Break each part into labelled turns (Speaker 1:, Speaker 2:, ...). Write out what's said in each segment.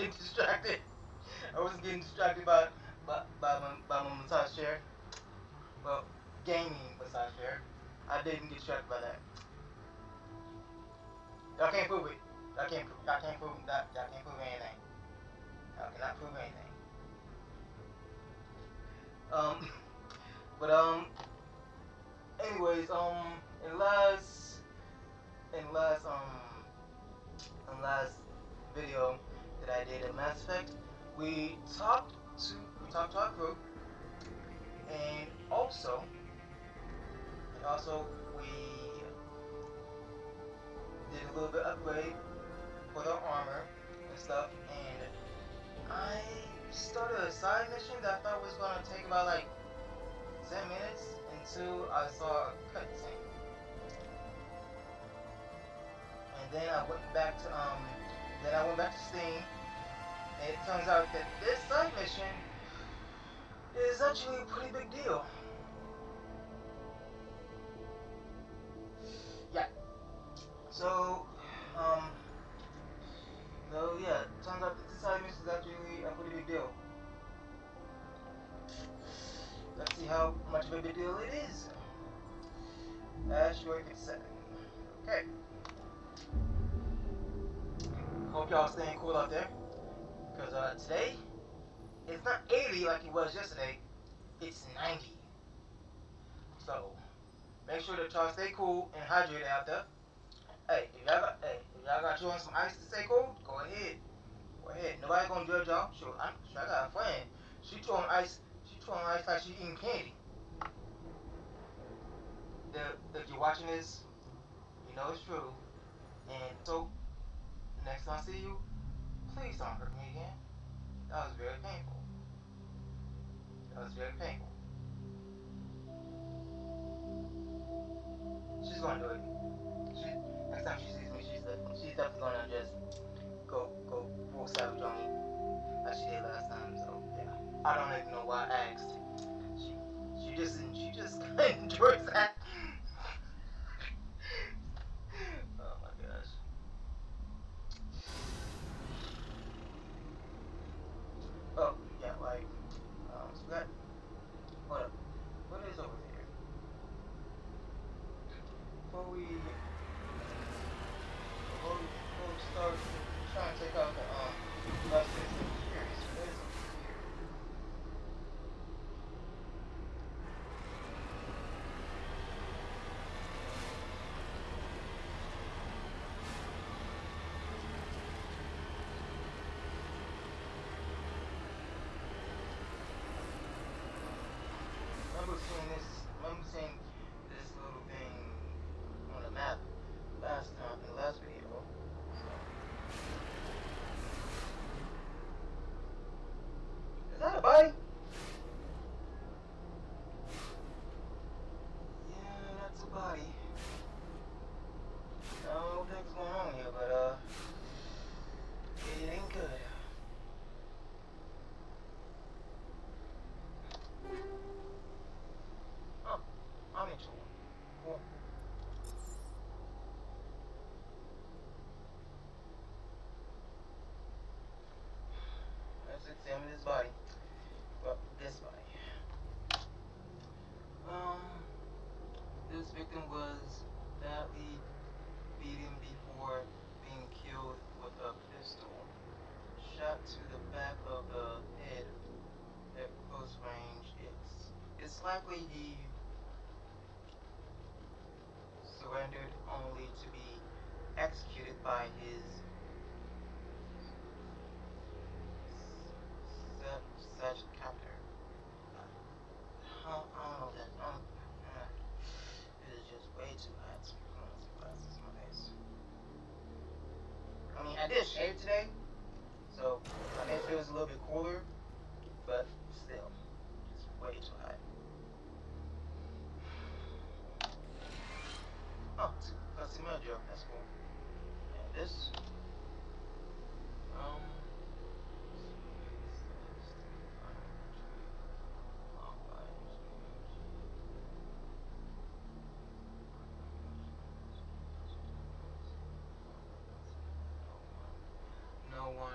Speaker 1: getting distracted. I wasn't getting distracted by my massage chair. Well, gaming massage chair. I didn't get distracted by that. Y'all can't prove it. Y'all can't prove that. Y'all can't prove anything. Y'all cannot prove anything. Um, but anyways, in in last last video that I did of Mass Effect, we talked to our crew, and also we did a little bit upgrade for the armor and stuff, and I started a side mission that I thought was gonna take about like 10 minutes until I saw a cutscene. And then I went back to Steam, and it turns out that this side mission is actually a pretty big deal. Yeah. So, um, yeah, it turns out that this side mission is actually a pretty big deal. Let's see how much of a big deal it is. Asteroid 57. Okay. Hope y'all staying cool out there. Because today, it's not 80 like it was yesterday. It's 90. So, make sure that y'all stay cool and hydrated out there. Hey, if y'all got you on some ice to stay cool, go ahead. Go ahead. Nobody gonna judge y'all. Sure, I got a friend. She throwing ice like she eating candy. If you're watching this, you know it's true. And so, next time I see you, please don't hurt me again. That was very painful. That was very painful. She's gonna do it. Next time she sees me, she's definitely gonna just go full savage on me like she did last time. So yeah, I don't even know why I asked. She just enjoys that. Oh my gosh. Oh yeah, like so that hold up. What is over there? Before we start trying to take out the left system, I'm curious what is over here. Remember seeing this little thing on the map last time in the last video. So is that a body? Yeah, that's a body. I don't know what the heck's going on here, but it ain't good. Oh, I'm into one. Cool. Let's examine this body. Well, this body. This victim was badly beaten before being killed with a pistol. Shot to the back of the head at close range. It's likely he surrendered only to be executed by his such captor. I don't know that. It is just way too hot. I'm gonna see glasses in my face. I mean, I did shave today, so my face feels a little bit cooler, but still, it's way too hot. Oh, that's the gel. That's cool. And this, um, no one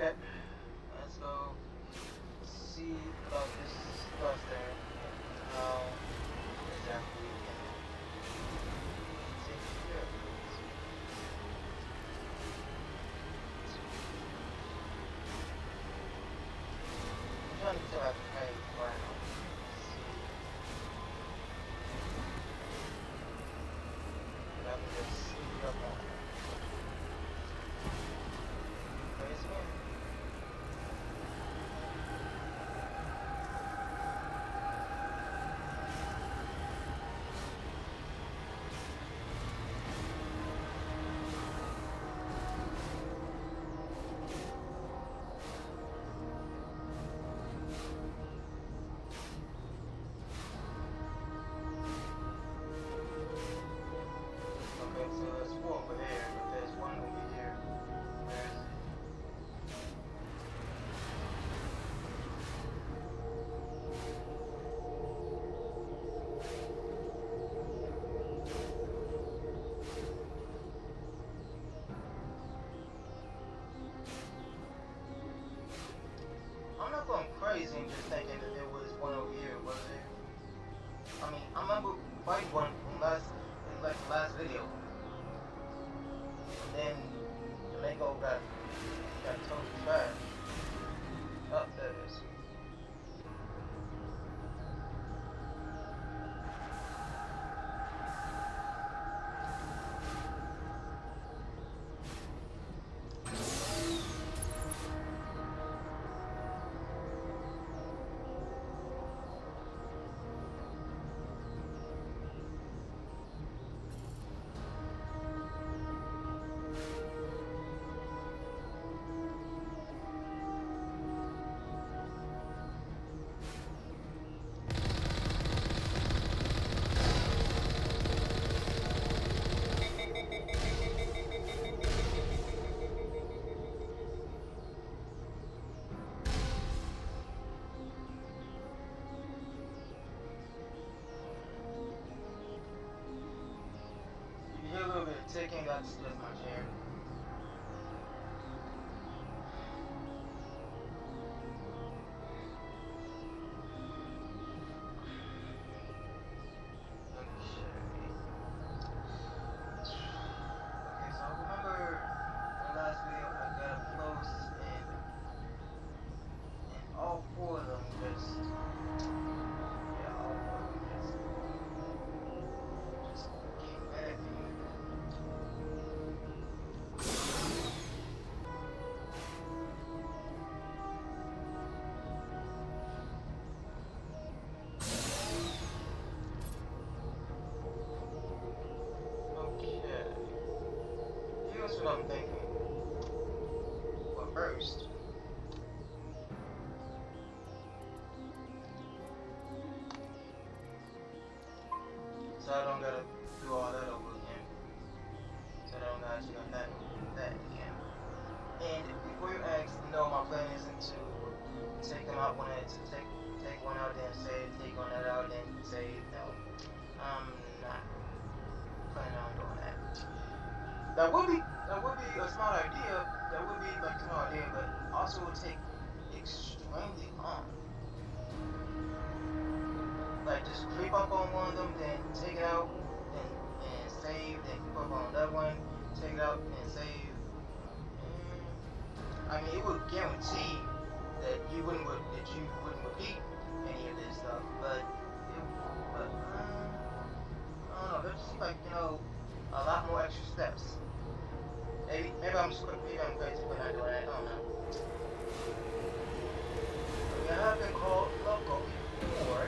Speaker 1: Okay. Let's go see about this stuff there. How exactly we can take care of it. I'm trying to tell I can pay right now. See if I can just sneak up on it. Praise him. Okay, so there's four over there, but there's one over here. Where is it? I'm not going crazy and just thinking that there was one over here, was there? I mean, I remember fighting one from like the last video. And then the Mako got totally trashed. Oh, there it is. You hear a little bit of ticking, that's just my chair. Okay, so I remember the last video I got up close and all four of them just, yeah, all four of them just came back and okay. Here's what I'm thinking. Well, first, so I don't gotta do all that over again. So I don't gotta check on that again. And before you ask, no, my plan isn't to take them out one at to take one out then save, take one out then save. No, I'm not planning on doing that. That would be a smart idea. That would be like a smart idea, but also would take extremely long. Like just creep up on one of them, then take it out, and save, then creep up on another one, take it out, and save. I mean, it would guarantee that you wouldn't repeat any of this stuff, but I don't know. There just seems like a lot more extra steps. Maybe I'm crazy for not doing that. I don't know. We have been called loco before.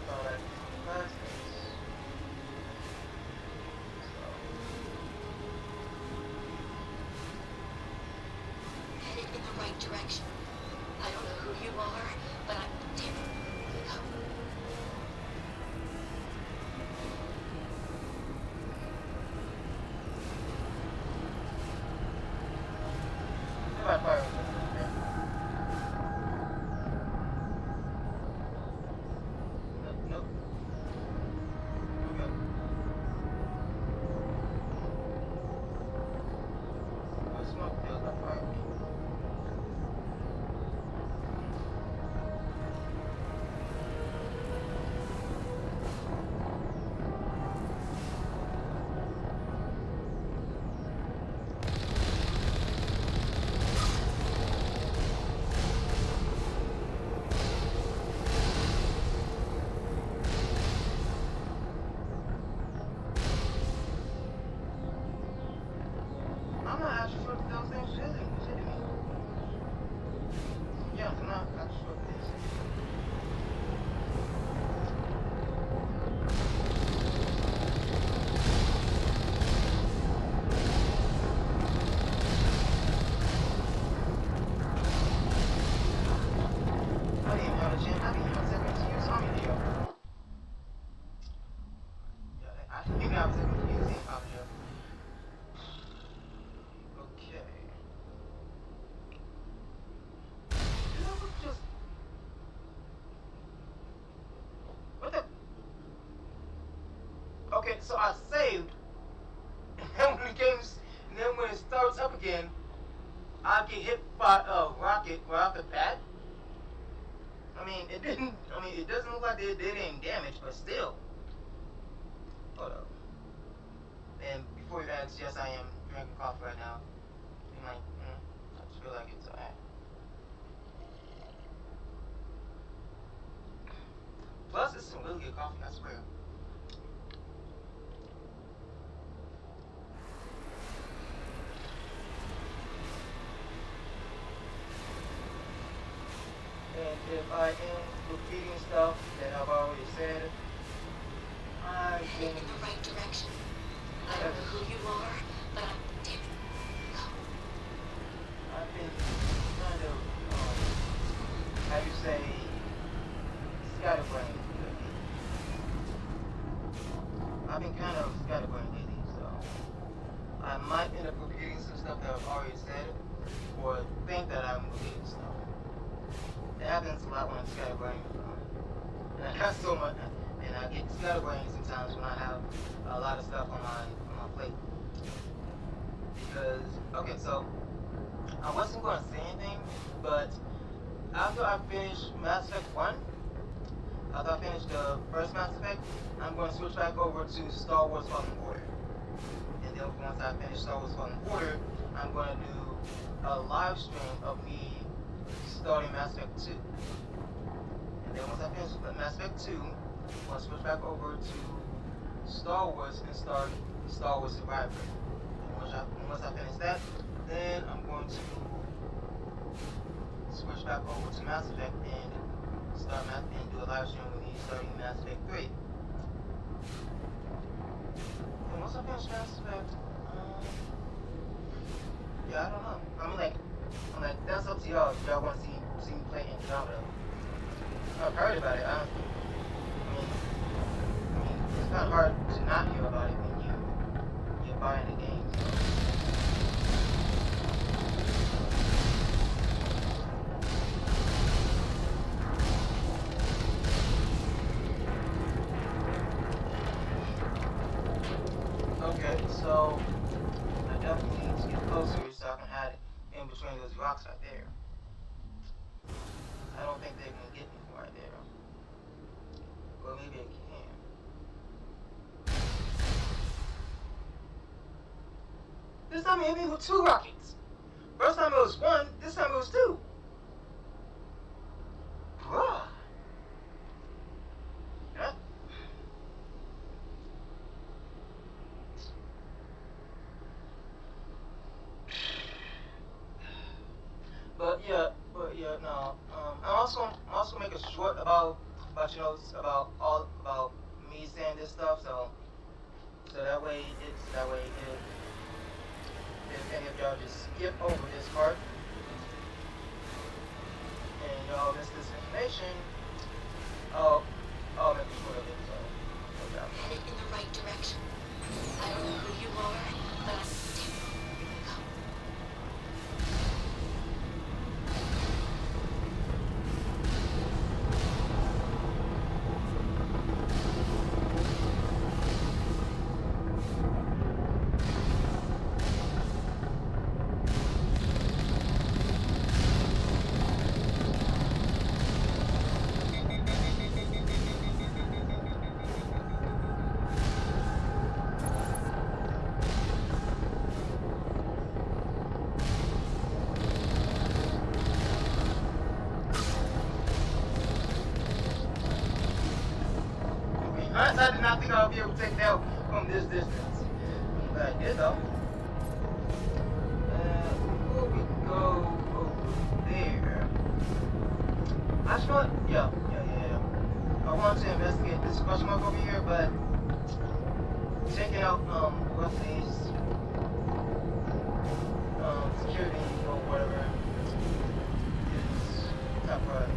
Speaker 1: So that's plastics.
Speaker 2: Headed in the right direction. I don't know who you are, but I'm terribly low.
Speaker 1: So, okay, so I saved, and then when the game's, and then when it starts up again, I get hit by a rocket right off the bat. I mean, it didn't. I mean, it doesn't look like they did any damage, but still. Hold up. And before you ask, yes, I am drinking coffee right now. You might, I just feel like it's alright. Plus, it's some really good coffee, I swear. And if I am repeating stuff that I've already said, I've
Speaker 2: Heading
Speaker 1: been,
Speaker 2: in the right direction. I don't know who you are, but I'm different.
Speaker 1: I've been kind of, how you say, scatterbrained lately. I've been kind of scatterbrained lately, so I might end up repeating some stuff that I've already said, or think that I'm repeating stuff. It happens a lot when I'm scatterbrained, and I got so much, and I get scatterbrained sometimes when I have a lot of stuff on my plate. Because, okay, so I wasn't going to say anything, but after I finish Mass Effect 1, after I finish the first Mass Effect, I'm going to switch back over to Star Wars Fallen Order. And then once I finish Star Wars Fallen Order, I'm going to do a live stream of me starting Mass Effect 2. And then once I finish Mass Effect 2, I'm going to switch back over to Star Wars and start Star Wars Survivor. And once I finish that, then I'm going to switch back over to Mass Effect and do a live stream with me starting Mass Effect 3. And once I finish Mass Effect, yeah, I don't know. I'm like, that's up to y'all if y'all want to see me play Andromeda. I've heard about it. I mean, it's not hard to not hear about it when you're buying the game. So. Okay, so I definitely need to get closer so I can hide it in between those rocks right there. I don't think they're gonna get me from right there. Well, maybe I can. This time it hit me with 2 rockets. First time it was 1, this time it was 2. Bruh. Yeah. But yeah, no. I'm also make a short about about me saying this stuff. So that way if any of y'all just skip over this part and y'all miss this information, I'll make a short of it. So okay.
Speaker 2: Heading in the right direction. I don't know who you are, but I'm different.
Speaker 1: I did not think I would be able to take that from this distance. But I did though. Before we go over there, I just want, yeah. I want to investigate this question mark over here, but checking out Ruffy's security or whatever is top priority.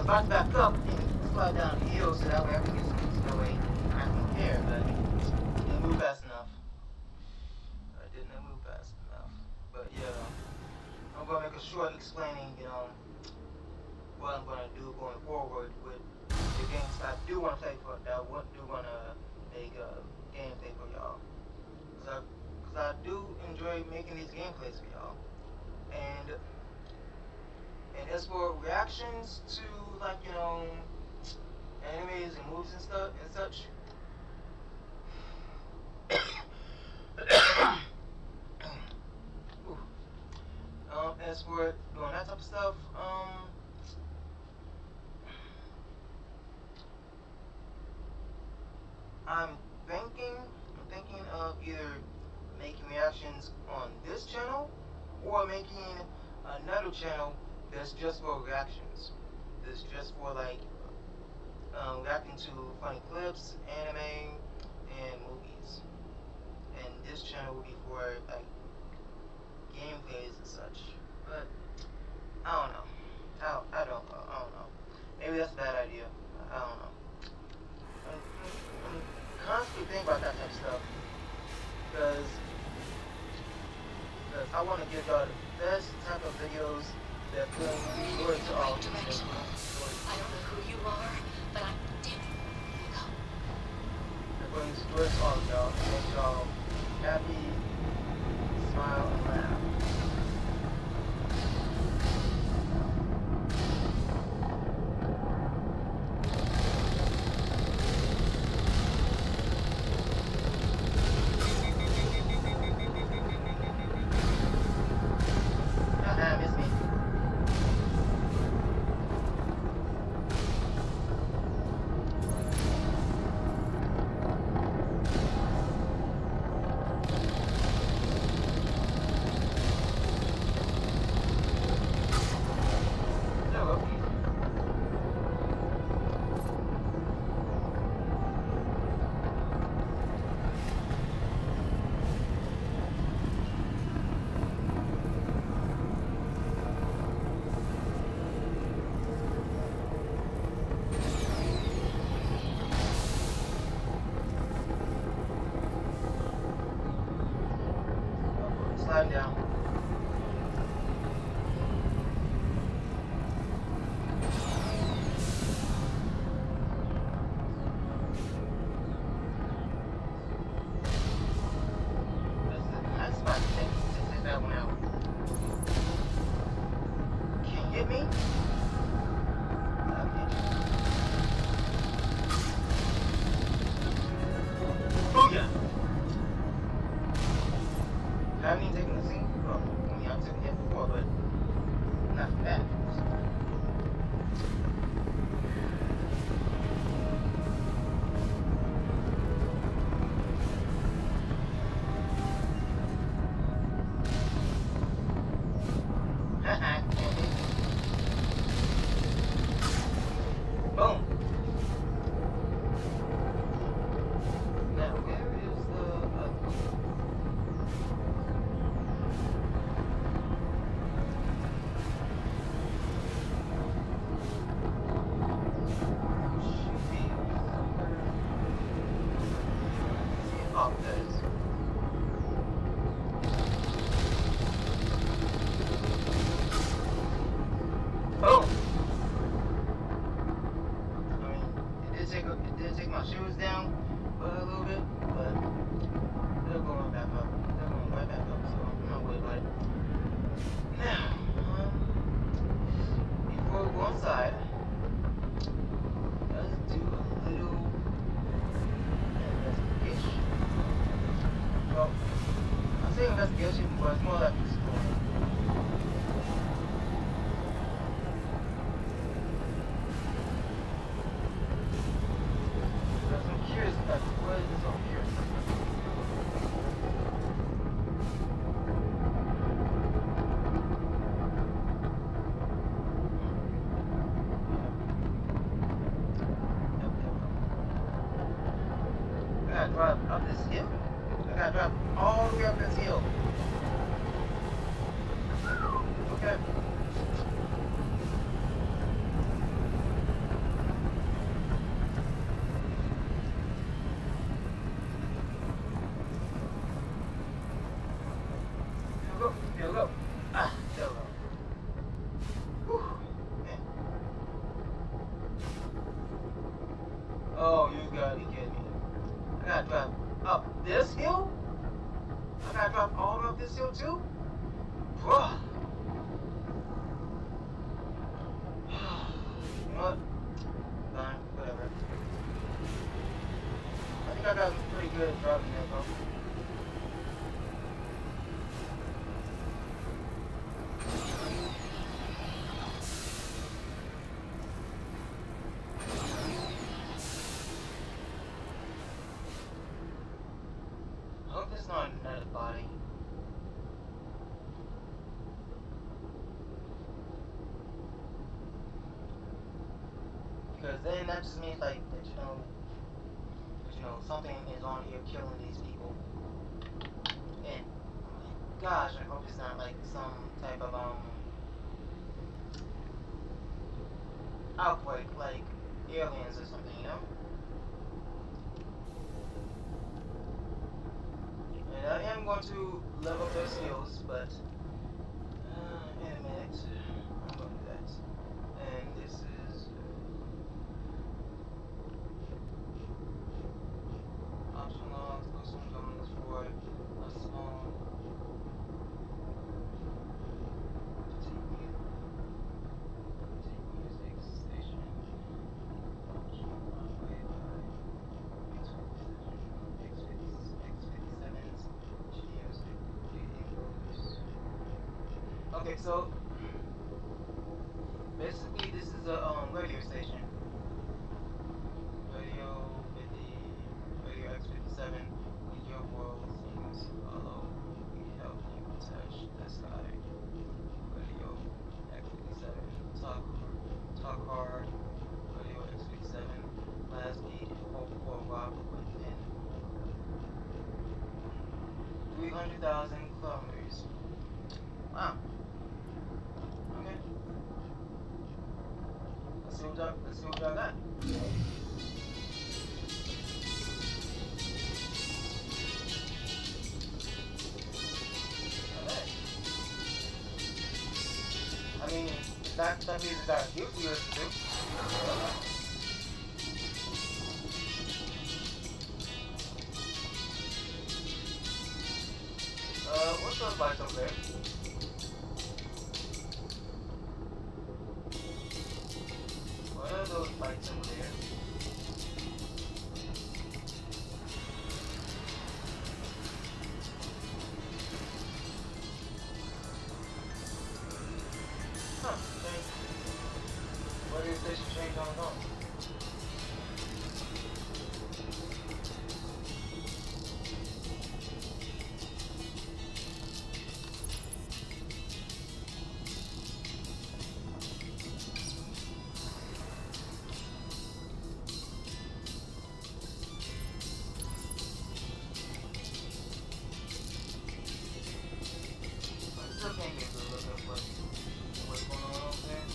Speaker 1: about to back up and slide down the hill so that way I can get some that way I can compare, but I didn't move fast enough. I didn't move fast enough. But yeah, I'm gonna make a short explaining, what I'm gonna do going forward with the games that I do wanna play for that I do wanna make a gameplay for y'all. Cause I do enjoy making these gameplays for y'all. And as for reactions to like, animes and movies and stuff and such. As for doing that type of stuff, I'm thinking of either making reactions on this channel or making another channel that's just for reactions. That's just for like reacting to funny clips, anime, and movies. And this channel will be for like gameplays and such. But I don't know. I don't know. Maybe that's a bad idea. I don't know. I'm constantly thinking about that type of stuff because I want to give y'all the best type of videos that bring joy to all of you.
Speaker 2: I don't know who you are, but I'm damn.
Speaker 1: That brings joy to all of y'all and makes y'all happy, smile, and laugh. Slide down. That's fine. Take that one out. Can you get me? Booyah! I haven't even taken the scene. Well, I mean, I've taken it before, but not that. Boom. Now, where is the oh, there it is. Boom. I mean, it did take my shoes down a little bit, but they're going back up. They're going right back up, so I'm not worried about it. Now, before we go inside, let's do a little investigation. Well, I say investigation, but it's more like exploring. Because I'm curious about what is this all here. I gotta drive up this hill. I gotta drive all the way up this hill. Okay. gotta drop all the way up this hill too? Bruh. You know what? Fine, whatever. I think I got pretty good at driving that, bro. I hope there's not another body. Because then that just means like that you know something is on here killing these people. And gosh, I hope it's not like some type of outbreak like aliens or something, you know? And I am going to level up those skills, but in a minute I'm going to do that. And this is optional logs, custom guns for a small music station. Okay, so basically this is a radio station. Radio X57. When your world seems hollow, we help you touch the sky. Radio X57. Talk hard. Radio X57. Last beat. Hope for rock within 300,000 kilometers. Wow. Okay. Let's see what y'all got. Alright. I mean, that means that you to do. What's those lights over there? What are those lights over there? Huh, strange. Radio station change on its own. I still can't get a good look at what's going on over there.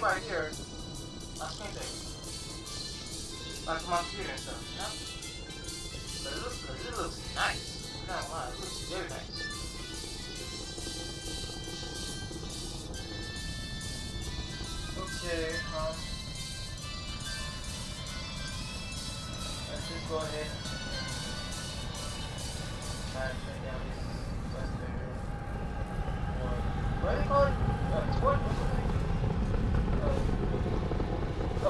Speaker 1: right here, my screensaver, like my computer and stuff, you know? But it looks nice. I'm not gonna lie, it looks very nice. Okay, let's just go ahead and shut down this cluster. Or what do they call it? Torch? What's the name?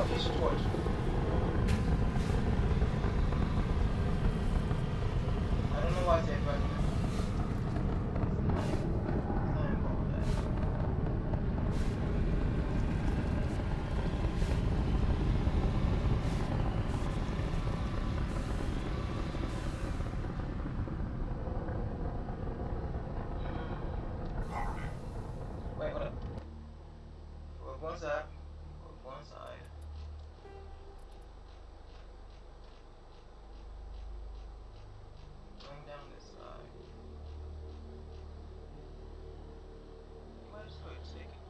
Speaker 1: Fusion torch. I don't know why I said but wait, hold up. Go one side. Go one side. Going down this side. Why is it shaking?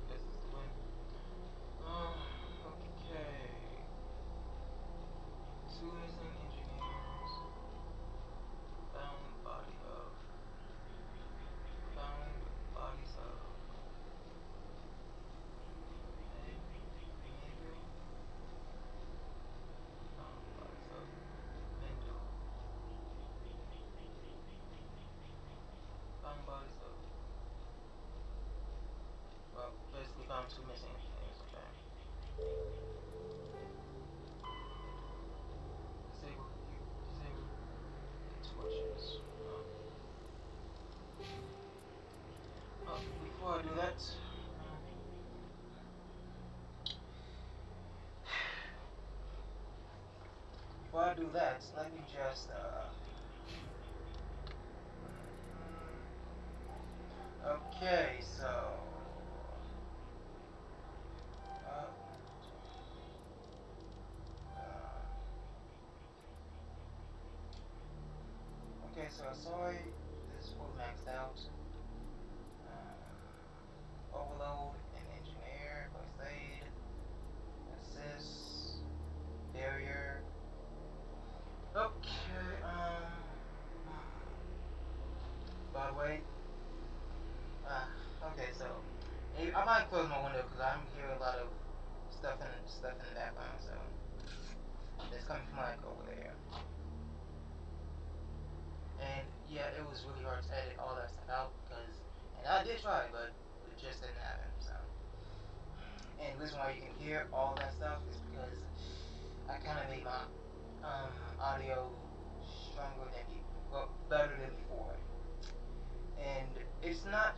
Speaker 1: This is the wind. Okay. Two missing engineers. Found bodies of. Found bodies of. Found bodies of. Well, basically found two missing engineers, okay. Disable the torches. Before I do that, let me just okay, so okay, so I saw this is full maxed out. Overload and engineer, first aid, assist, barrier. Okay, by the way, okay, so I might close my window because I'm hearing a lot of stuff in the background, so it's coming from like over there. And yeah, it was really hard to edit all that stuff out because, and I did try, but it just didn't happen. So, and the reason why you can hear all that stuff is because I kind of made my audio stronger than better than before, and it's not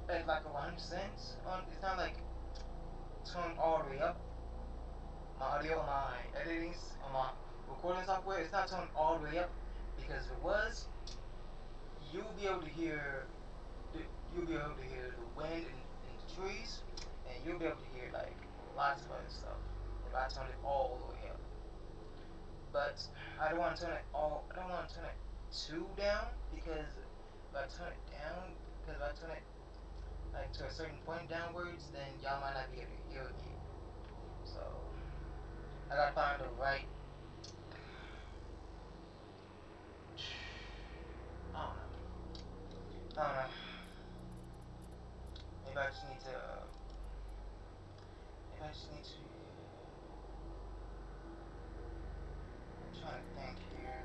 Speaker 1: at like 100%. It's not like turned all the way up. My audio, my editing, on my recording software, it's not turned all the way up because if it was, you'll be able to hear the wind in the trees, and you'll be able to hear like lots of other stuff if I turn it all the way up. But I don't want to turn it too down because if I turn it like to a certain point downwards, then y'all might not be able to hear me. So I gotta find the right. I don't know. Maybe I just need to. I'm trying to think here.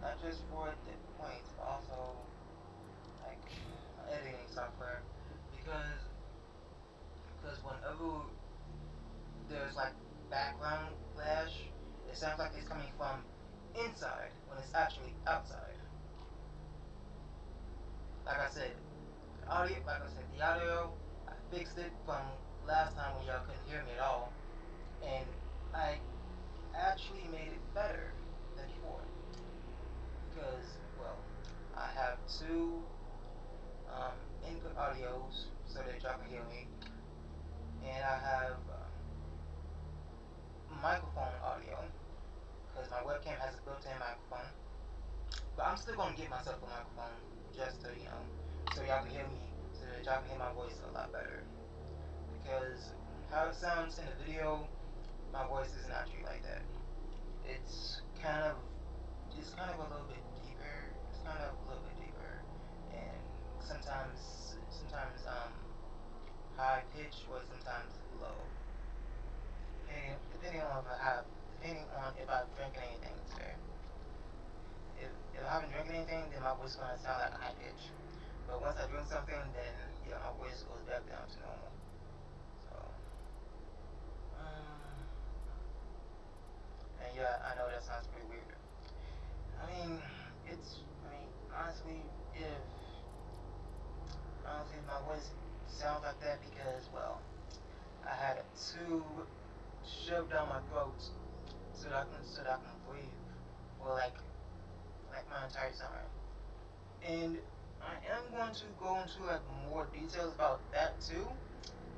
Speaker 1: Not just for the points, but also like editing software, because whenever there's like background flash, it sounds like it's coming from inside when it's actually outside. Like I said, the audio, I fixed it from last time when y'all couldn't hear me at all, and I actually made it better than before because, well, I have two input audios so that y'all can hear me, and I have microphone audio because my webcam has a built-in microphone, but I'm still gonna get myself a microphone just to, you know, so y'all can hear me, so that y'all can hear my voice a lot better. Because how it sounds in the video, my voice isn't actually like that. It's kind of a little bit deeper. It's kind of a little bit deeper, and sometimes high pitch or sometimes low. Depending on if I've drinking anything today. If I haven't drinking anything, then my voice is gonna sound like a high pitch. But once I drink something, then yeah, my voice goes back down to normal. So, and yeah, I know that sounds pretty weird. I mean, honestly, if my voice sounds like that because, well, I had a tube shoved down my throat so that I can breathe for like my entire summer. And I am going to go into like more details about that too,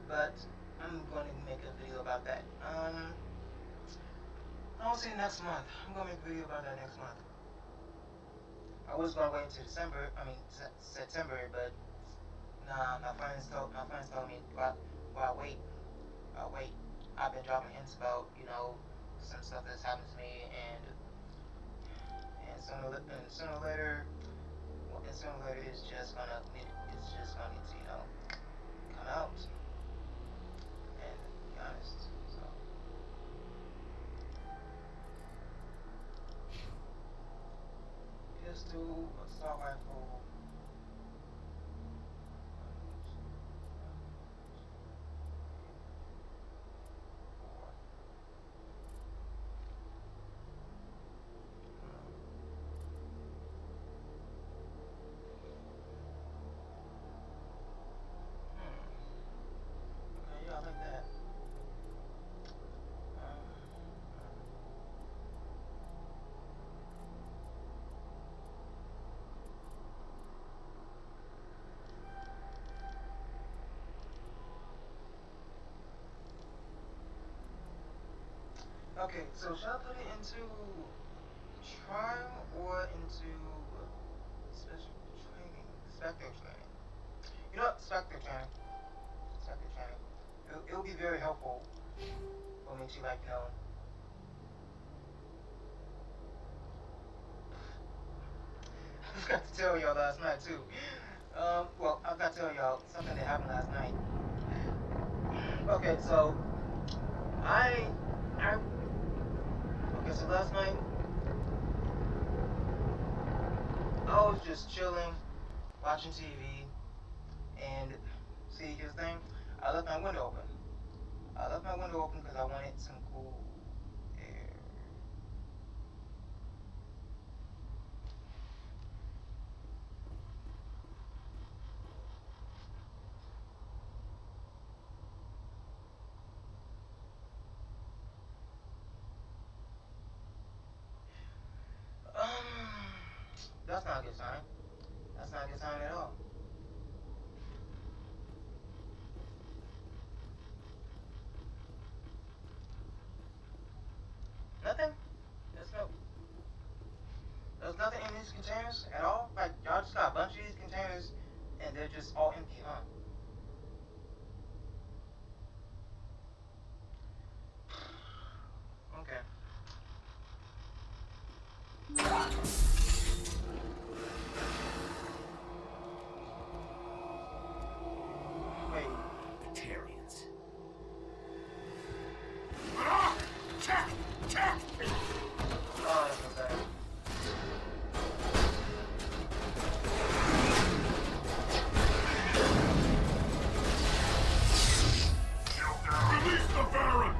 Speaker 1: but I'm going to make a video about that. I'll see next month. I'm going to make a video about that next month. I was going to wait until September, but nah, my friends told me, why wait? I'll wait. I've been dropping hints about, you know, some stuff that's happened to me, and sooner or later, it's just gonna need to, you know, come out and be honest. So pistol, assault rifle. Okay, so should I put it into trial or into special training? Spectre training. You know what? Spectre training. It'll be very helpful for me to, like, you know. I forgot to tell y'all last night too. Well, I forgot to tell y'all something that happened last night. Okay, so so last night, I was just chilling, watching TV, and see, here's the thing, I left my window open. Because I wanted some cool air. That's not a good sign. That's not a good sign at all. Nothing? There's nothing in these containers at all? Like, y'all just got a bunch of these containers and they're just all empty, huh? Okay. Wait.
Speaker 3: Batarians.
Speaker 1: Oh, that's so bad.
Speaker 3: Release the Baron!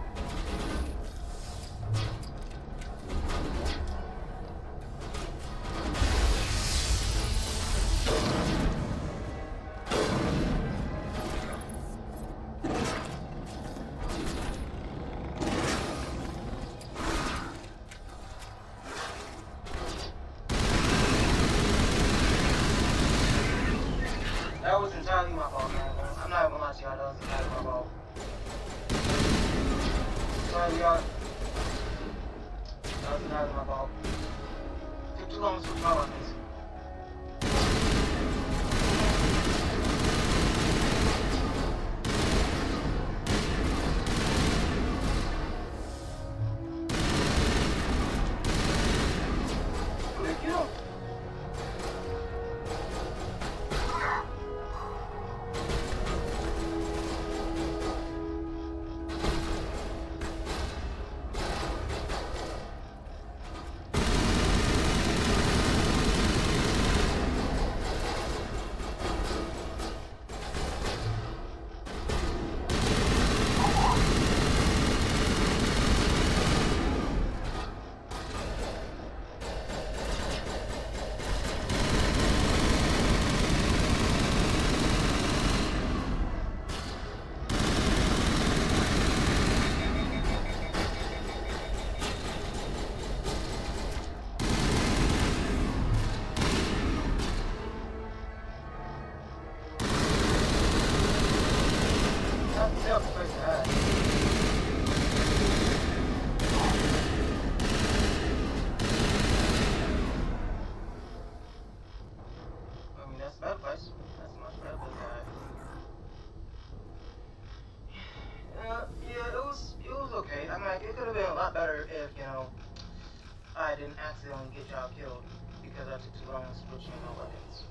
Speaker 1: That was entirely my fault, man. I'm not even gonna lie to y'all, that was entirely my fault. Sorry, y'all. That was entirely my fault. Took too long to switch my weapons. self-place to hide. I mean, that's a better place. That's a much better place to hide. Yeah, it was okay. I mean, like, it could have been a lot better if, you know, I didn't accidentally get y'all killed because I took too long switching my weapons.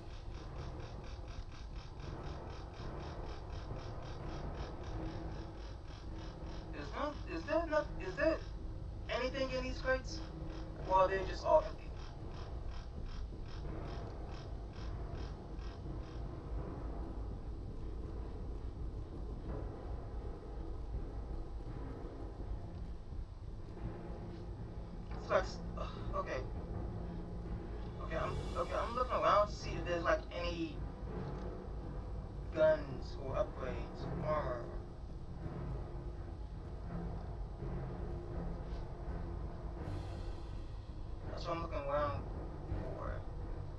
Speaker 1: Is there anything in these crates? Or are they just all empty? It's like, okay. I'm looking around to see if there's like any guns or upgrades, armor. That's what I'm looking around for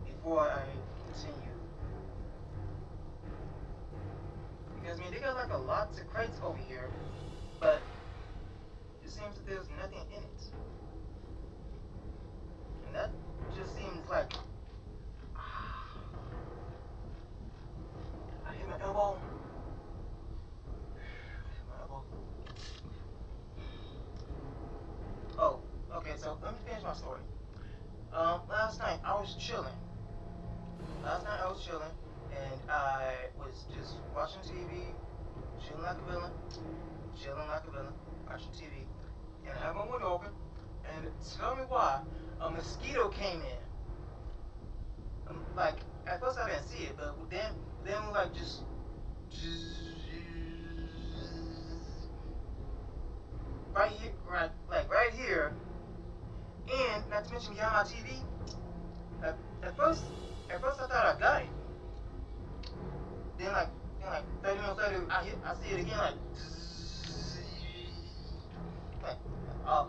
Speaker 1: before I continue. Because I mean, they got like a lot of crates over here, but it seems that there's nothing in it. And that just seems like I hit my elbow. Oh, okay, so let me finish my story. Last night I was chilling. And I was just watching TV, chilling like a villain, watching TV, and I had my window open, and tell me why, a mosquito came in. Like, at first I didn't see it, but then like just right here, and not to mention behind my TV. At first I thought I got it. Then like 30 minutes later, I see it again, oh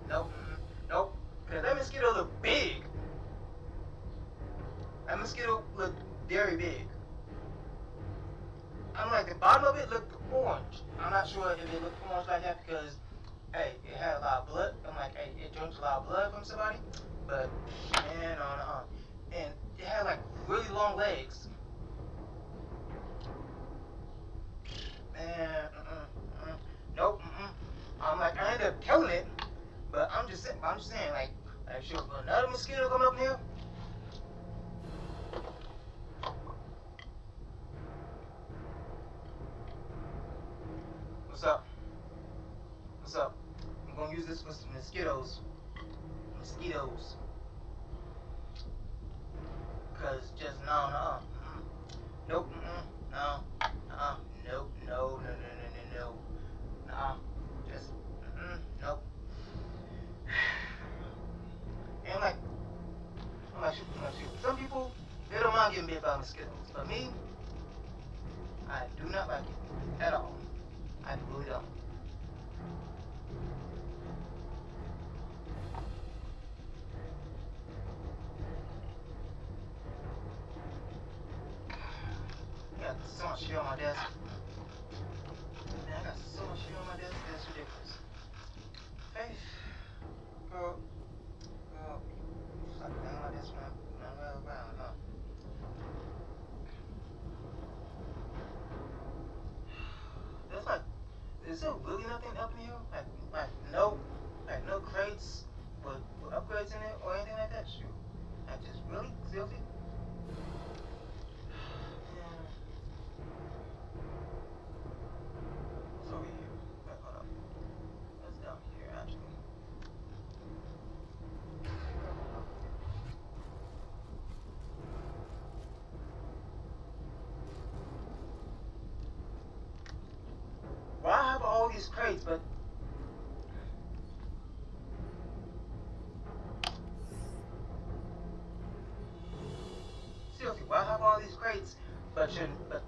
Speaker 1: no, nope. Cause that mosquito looked big. That mosquito looked very big. I'm like, the bottom of it looked orange. I'm not sure if it looked orange like that because, hey, it had a lot of blood. I'm like, hey, it drinks a lot of blood from somebody. But, man, and it had like really long legs. Man, nope, I'm like, I ended up killing it, but I'm just saying, like sure, another mosquito come up here. What's up? I'm gonna use this for some mosquitoes. Cause just no. Nope, no. Nope, no. Nah, just, nope. And like, I'm like, shoot. Some people, they don't mind getting bit by mosquitoes. But me, I do not like it at all. I really don't. I got so much shit on my desk. Man, I got so much shit on my desk, that's ridiculous. Faith, girl, stop down my desk when I'm around, huh? There's like, is there really nothing up in here? Like no crates with upgrades in it or anything like that? Shoot. Like just really? Seriously? What's over here? Wait, hold up. What's down here actually? Why have all these crates, but seriously, why have all these crates, but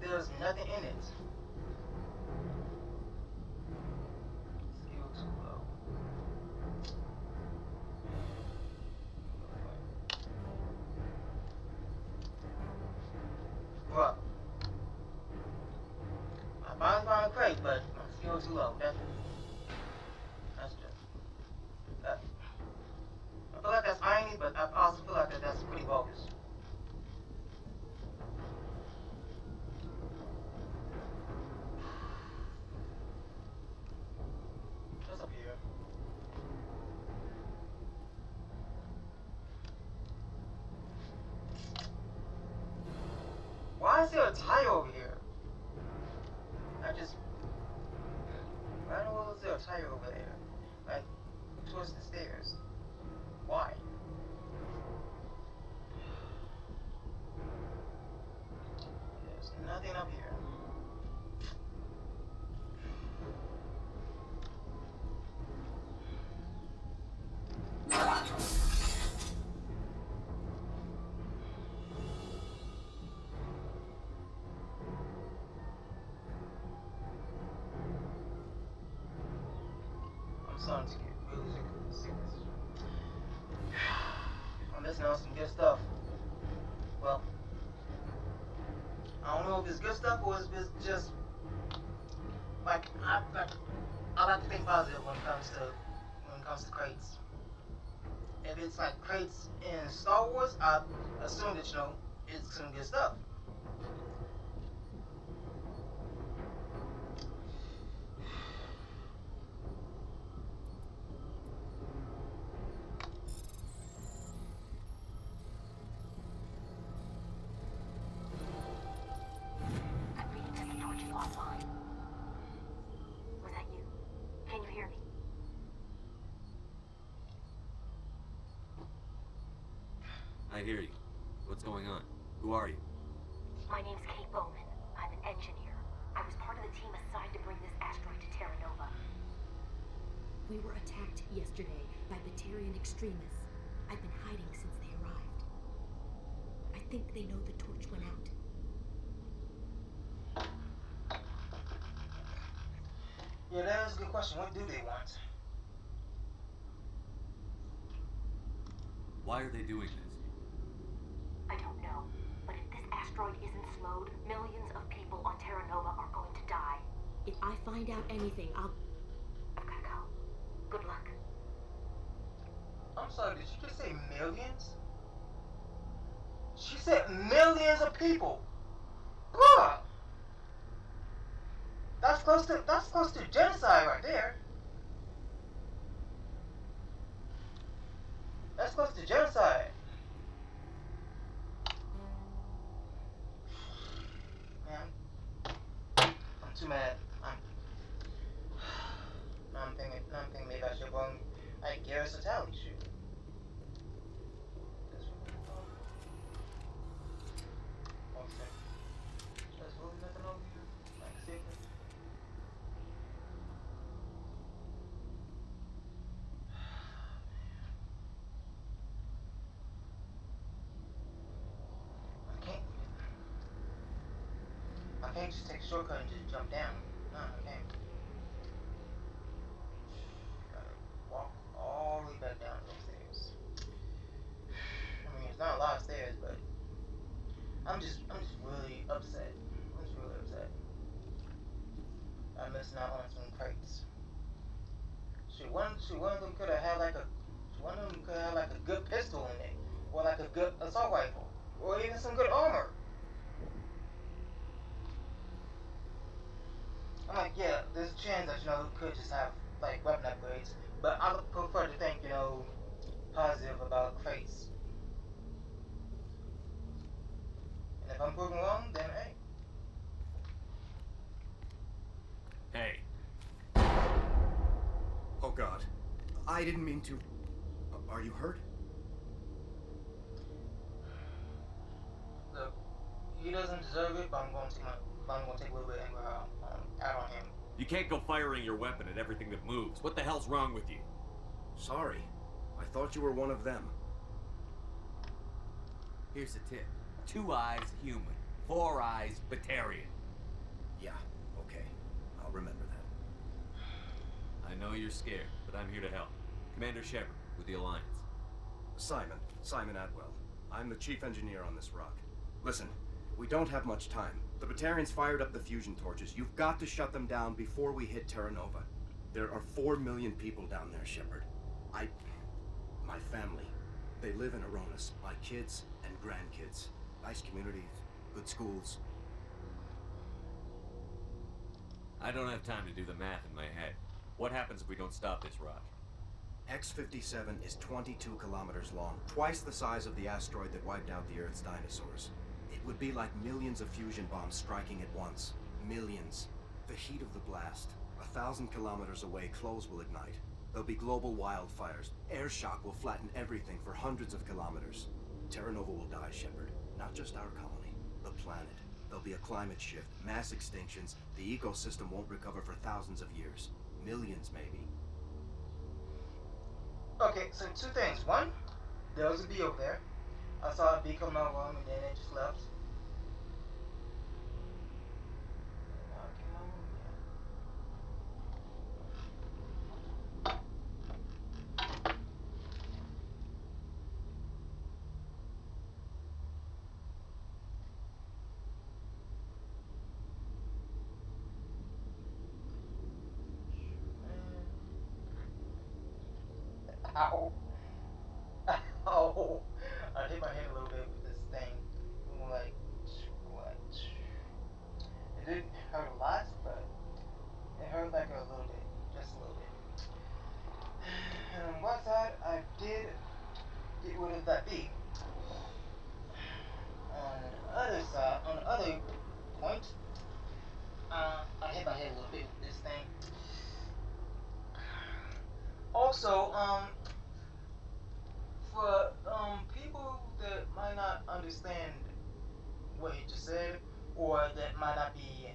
Speaker 1: there's nothing in it? Skill too low. Bruh. finally found a crate, but my skill too low. That's just. I feel like that's irony, but I also feel like that's pretty bogus. What's up here? Why is there a tire over here? Why was there a tire over there? Like, towards the stairs. Why? There's nothing up here. I'm starting to get really sick of this. I'm missing out on some good stuff. Well, I don't know if it's good stuff or if it's just like I like to think positive when it comes to crates. If it's like crates in Star Wars, I assume that it's some good stuff.
Speaker 4: I hear you. What's going on? Who are you?
Speaker 2: My name's Kate Bowman. I'm an engineer. I was part of the team assigned to bring this asteroid to Terra Nova.
Speaker 5: We were attacked yesterday by Batarian extremists. I've been hiding since they arrived. I think they know the torch went out.
Speaker 1: Yeah, that is a good question. What do they want?
Speaker 4: Why are they doing this?
Speaker 2: I don't know, but if this asteroid isn't slowed, millions of people on Terra Nova are going to die.
Speaker 5: If I find out anything,
Speaker 2: I've gotta go. Good luck.
Speaker 1: I'm sorry, did you just say millions? She said millions of people. Bruh! That's close to genocide right there. That's close to genocide. Man, I'm too mad. I'm thinking maybe I should go and like Garrett's Italian shoot. There's really nothing over here. Like secret. I can't just take a shortcut and just jump down. No, I can't. Gotta walk all the way back down those stairs. I mean, it's not a lot of stairs, but I'm just really upset. I'm just really upset. I'm missing out on some crates. One of them could have had like a good pistol in it, or like a good assault rifle, or even some good armor. I'm like, yeah, there's a chance that, we could just have, like, weapon upgrades. But I would prefer to think, positive about crates. And if I'm proven wrong, then hey.
Speaker 4: Hey.
Speaker 6: Oh God. I didn't mean to. Are you hurt?
Speaker 1: Look, he doesn't deserve it, but I'm going to take a little bit of anger out on him.
Speaker 4: You can't go firing your weapon at everything that moves. What the hell's wrong with you?
Speaker 6: Sorry. I thought you were one of them.
Speaker 7: Here's the tip. 2 eyes, human. 4 eyes, Batarian.
Speaker 6: Yeah, okay. I'll remember that.
Speaker 4: I know you're scared, but I'm here to help. Commander Shepard, with the Alliance.
Speaker 6: Simon Atwell. I'm the chief engineer on this rock. Listen, we don't have much time. The Batarians fired up the fusion torches. You've got to shut them down before we hit Terra Nova. There are 4 million people down there, Shepard. My family, they live in Aronis. My kids and grandkids. Nice communities, good schools.
Speaker 4: I don't have time to do the math in my head. What happens if we don't stop this rock?
Speaker 6: X-57 is 22 kilometers long, twice the size of the asteroid that wiped out the Earth's dinosaurs. It would be like millions of fusion bombs striking at once. Millions. The heat of the blast. 1,000 kilometers away, clothes will ignite. There'll be global wildfires. Air shock will flatten everything for hundreds of kilometers. Terra Nova will die, Shepard. Not just our colony, the planet. There'll be a climate shift, mass extinctions. The ecosystem won't recover for thousands of years. Millions, maybe.
Speaker 1: Okay, so 2 things. One, there was a bee over there. I saw a bee come along and then it just left. Ow. Ow. I hit my head a little bit with this thing. Like, what? It didn't hurt a lot, but it hurt like a little bit. Just a little bit. And on one side, I did get rid of that bee. On the other side, on the other point, I hit my head a little bit with this thing. Also, for people that might not understand what he just said, or that might not be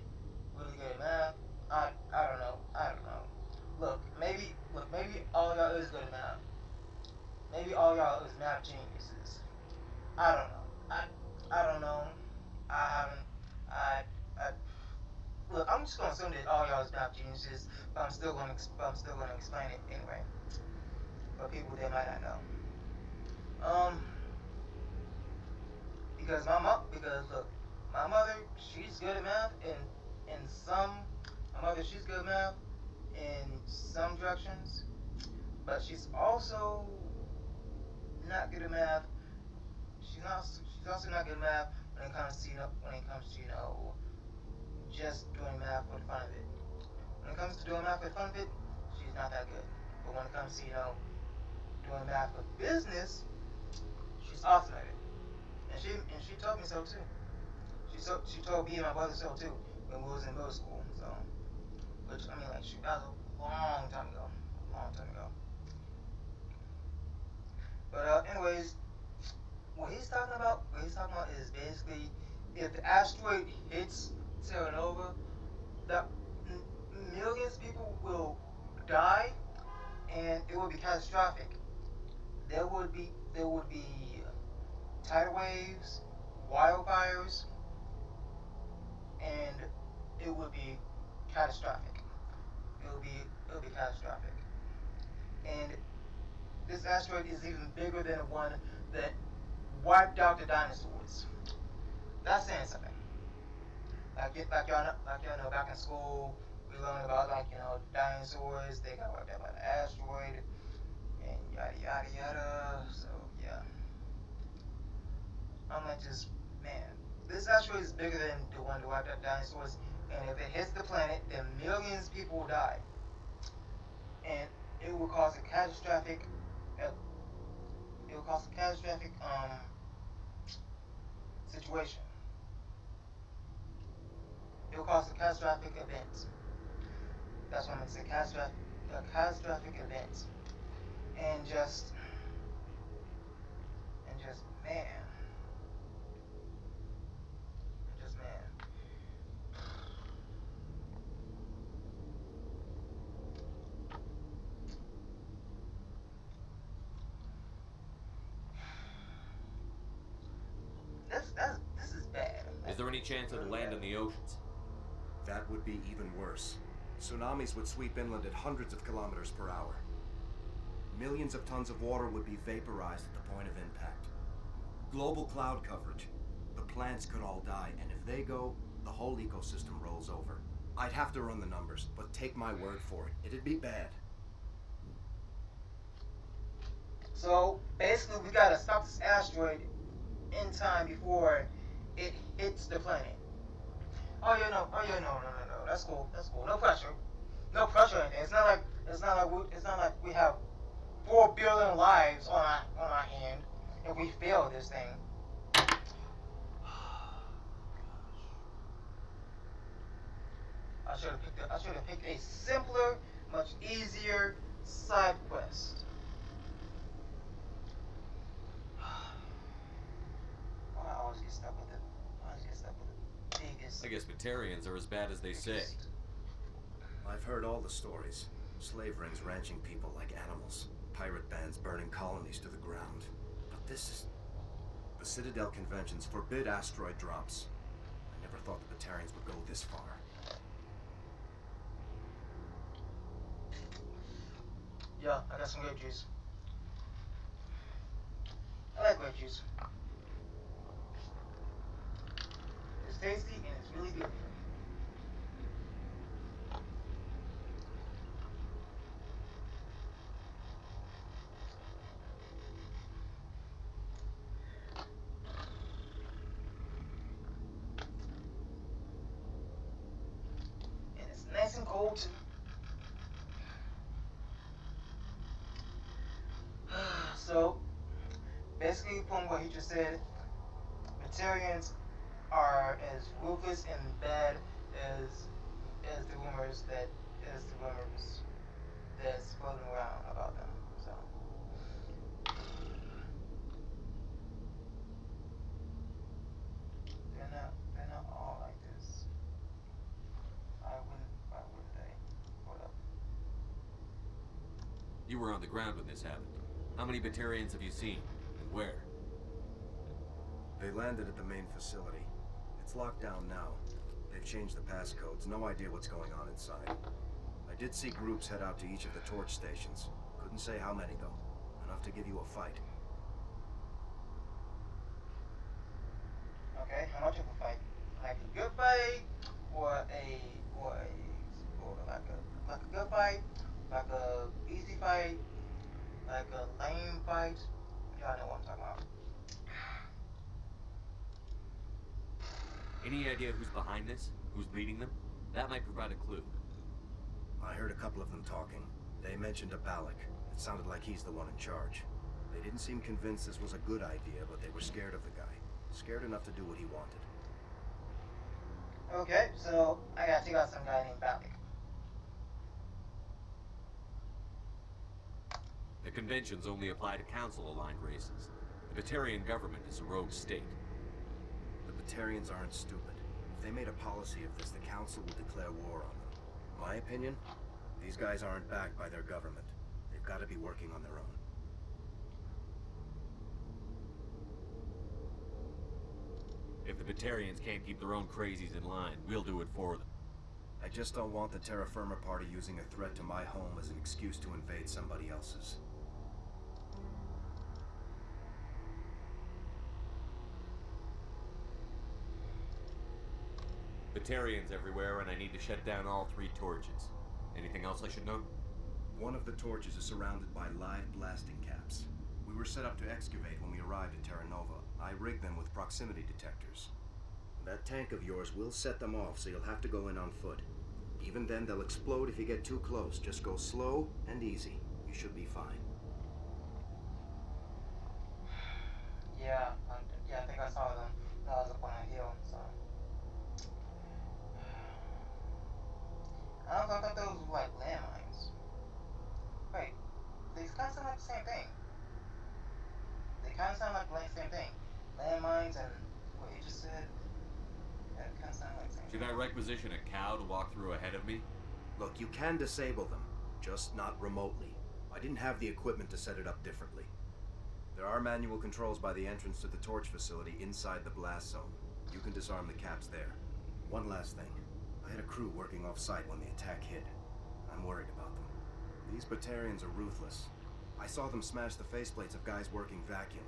Speaker 1: really good at math, I don't know. Look, maybe all y'all is good at math. Maybe all y'all is math geniuses. I don't know. I don't know. Look, I'm just gonna assume that all y'all is math geniuses, but I'm still gonna explain it anyway. For people that might not know. Because look, my mother, she's good at math she's good at math in some directions, but she's also not good at math. She's also not good at math when it comes to just doing math for the fun of it. When it comes to doing math for the fun of it, she's not that good. But when it comes to doing math for business, she's awesome at it. And she told me so too. She told me and my brother so too when we was in middle school. So, which I mean, like, that was a long time ago. But anyways, what he's talking about is basically if the asteroid hits Terra Nova, millions of people will die, and it will be catastrophic. There would be tidal waves, wildfires, and it would be catastrophic. It would be catastrophic. And this asteroid is even bigger than the one that wiped out the dinosaurs. That's saying something. Like y'all know, back in school, we learned about dinosaurs. They got wiped out by the asteroid, and yada yada yada. So yeah, I'm like, just man, this asteroid is bigger than the one that wiped out dinosaurs. And if it hits the planet, then millions of people will die, and it will cause a catastrophic. Situation. It will cause a catastrophic event. That's what I'm saying. Catastrophic event. And just man. This is bad.
Speaker 4: Is there any chance it'll land in the oceans?
Speaker 6: That would be even worse. Tsunamis would sweep inland at hundreds of kilometers per hour. Millions of tons of water would be vaporized at the point of impact. Global cloud coverage. The plants could all die, and if they go, the whole ecosystem rolls over. I'd have to run the numbers, but take my word for it, it'd be bad.
Speaker 1: So basically, we gotta stop this asteroid in time before it hits the planet. Oh yeah, no. That's cool. No pressure. No pressure or anything. It's not like we have 4 billion lives on our hand if we fail this thing. I should have picked a simpler, much easier side quest. Why I always get stuck with it? I always get stuck with the biggest.
Speaker 4: I guess Batarians are as bad as they say.
Speaker 6: I've heard all the stories. Slave rings ranching people like animals. Pirate bands burning colonies to the ground. But this is... The Citadel conventions forbid asteroid drops. I never thought the Batarians would go this far.
Speaker 1: Yeah, I got some grape juice. I like grape juice. It's tasty and it's really good. And it's nice and cold too. So, basically, from what he just said, Batarians are as ruthless and bad as the rumors that's floating around about them. So, they're not all like this. Why wouldn't they? Hold up.
Speaker 4: You were on the ground when this happened. How many Batarians have you seen? And where?
Speaker 6: They landed at the main facility. It's locked down now. They've changed the passcodes. No idea what's going on inside. I did see groups head out to each of the torch stations. Couldn't say how many, though. Enough to give you a fight.
Speaker 1: Okay, how much of a fight? Like a good fight, or like a good fight, like a easy fight, like a lame fight. Y'all know what I'm talking about.
Speaker 4: Any idea who's behind this? Who's leading them? That might provide a clue.
Speaker 6: I heard a couple of them talking. They mentioned a Balak. It sounded like he's the one in charge. They didn't seem convinced this was a good idea, but they were scared of the guy. Scared enough to do what he wanted.
Speaker 1: Okay, so I gotta take out some guy named Balak.
Speaker 4: The conventions only apply to council-aligned races. The Batarian government is a rogue state.
Speaker 6: The Batarians aren't stupid. If they made a policy of this, the council will declare war on them. My opinion? These guys aren't backed by their government. They've got to be working on their own.
Speaker 4: If the Batarians can't keep their own crazies in line, we'll do it for them.
Speaker 6: I just don't want the Terra Firma Party using a threat to my home as an excuse to invade somebody else's.
Speaker 4: Batarians everywhere, and I need to shut down all 3 torches. Anything else I should know?
Speaker 6: One of the torches is surrounded by live blasting caps. We were set up to excavate when we arrived at Terra Nova. I rigged them with proximity detectors. That tank of yours will set them off, so you'll have to go in on foot. Even then, they'll explode if you get too close. Just go slow and easy. You should be fine.
Speaker 1: Yeah, I think I saw them. That was up on a hill, so. I thought those were like landmines. Wait, they kind of sound like the same thing. They kind of sound like the same thing. Landmines and what you just said. Yeah, it kind of sound like the same
Speaker 4: Should
Speaker 1: thing.
Speaker 4: I requisition a cow to walk through ahead of me?
Speaker 6: Look, you can disable them, just not remotely. I didn't have the equipment to set it up differently. There are manual controls by the entrance to the torch facility inside the blast zone. You can disarm the caps there. One last thing. I had a crew working off-site when the attack hit. I'm worried about them. These Batarians are ruthless. I saw them smash the faceplates of guys working vacuum.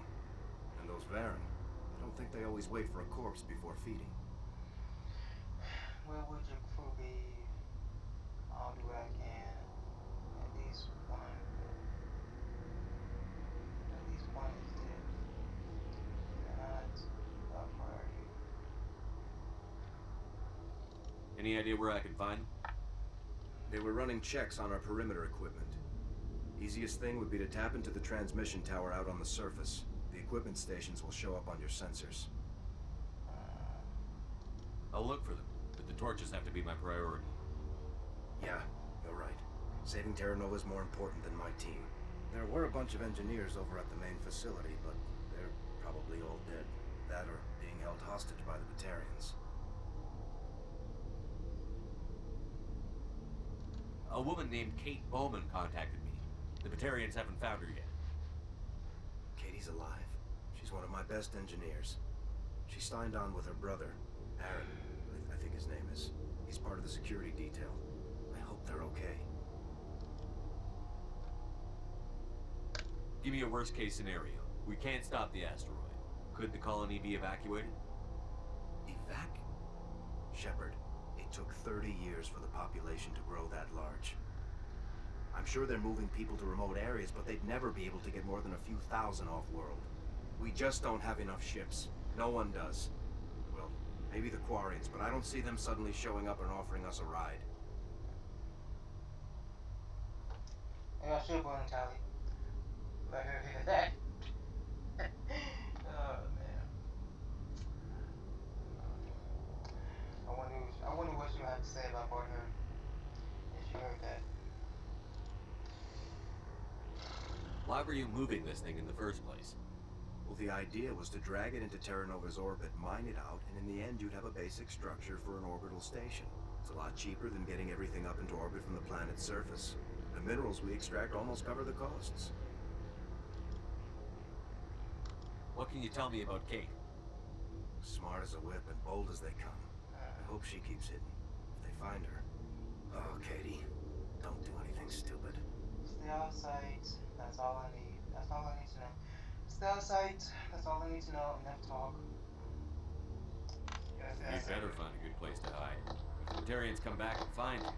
Speaker 6: And those Varen, I don't think they always wait for a corpse before feeding.
Speaker 1: Where would your crew be? I'll do what I can. At least one. At least one is dead. Not a priority.
Speaker 4: Any idea where I can find them?
Speaker 6: They were running checks on our perimeter equipment. Easiest thing would be to tap into the transmission tower out on the surface. The equipment stations will show up on your sensors.
Speaker 4: I'll look for them, but the torches have to be my priority.
Speaker 6: Yeah, you're right. Saving Terra Nova is more important than my team. There were a bunch of engineers over at the main facility, but they're probably all dead. That or being held hostage by the Batarians.
Speaker 4: A woman named Kate Bowman contacted me. The Batarians haven't found her yet.
Speaker 6: Katie's alive. She's one of my best engineers. She signed on with her brother, Aaron, I think his name is. He's part of the security detail. I hope they're okay.
Speaker 4: Give me a worst-case scenario. We can't stop the asteroid. Could the colony be evacuated?
Speaker 6: Evac? Shepard, it took 30 years for the population to grow that large. I'm sure they're moving people to remote areas, but they'd never be able to get more than a few thousand off-world. We just don't have enough ships. No one does. Well, maybe the Quarians, but I don't see them suddenly showing up and offering us a ride.
Speaker 1: I got ship on Tally. But hear that. Oh man. I wonder what she had to say about her if she heard that.
Speaker 4: Why were you moving this thing in the first place?
Speaker 6: Well, the idea was to drag it into Terra Nova's orbit, mine it out, and in the end you'd have a basic structure for an orbital station. It's a lot cheaper than getting everything up into orbit from the planet's surface. The minerals we extract almost cover the costs.
Speaker 4: What can you tell me about Kate?
Speaker 6: Smart as a whip and bold as they come. I hope she keeps hidden. If they find her. Oh, Katie. Don't do anything stupid.
Speaker 1: Stay out of sight. That's all I need. That's all I need to know. Stay out of sight. That's all I need to know. Enough talk.
Speaker 4: You better find a good place to hide. If the Batarians come back and find you.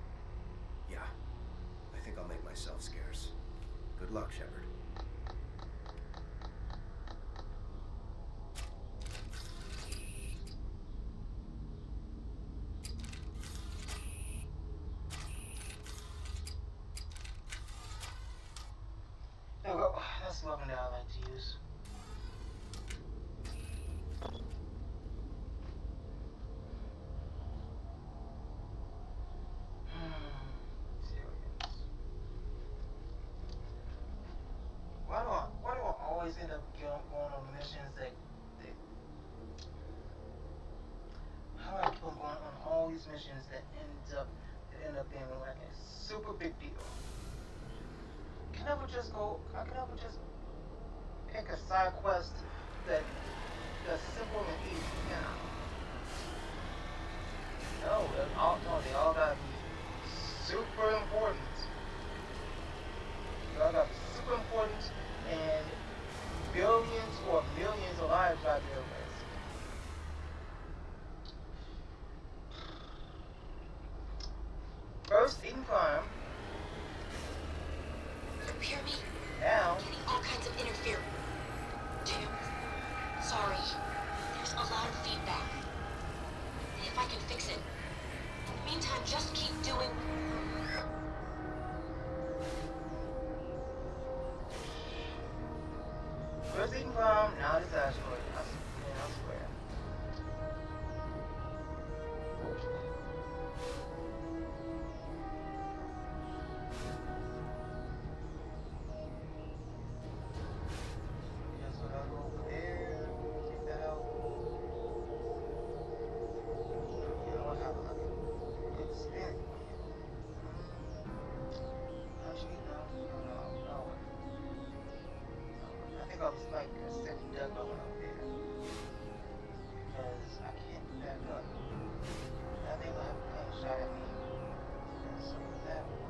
Speaker 6: Yeah. I think I'll make myself scarce. Good luck, Shepard.
Speaker 1: There we go. That's the weapon that I like to use. Why do I always end up going on missions that how do I keep on going on all these missions that end up being like a super big deal? I can never just pick a side quest that's simple and easy, you know. No, they all gotta be super important. They all gotta be super important and billions or millions of lives gotta be at risk. First, Eden Prime.
Speaker 2: You hear me?
Speaker 1: Now,
Speaker 2: Getting all kinds of interference. Tim, sorry. There's a lot of feedback. If I can fix it. In the meantime, just keep doing...
Speaker 1: first Eden Prime, now this asteroid. I swear. Yes, so I'll go over there, check that out. You know what, have a look. It's spinning. Actually, no. I think I'll just like set Doug going up there. Because I can't back up. I think I'll have a clean shot at me. And so that would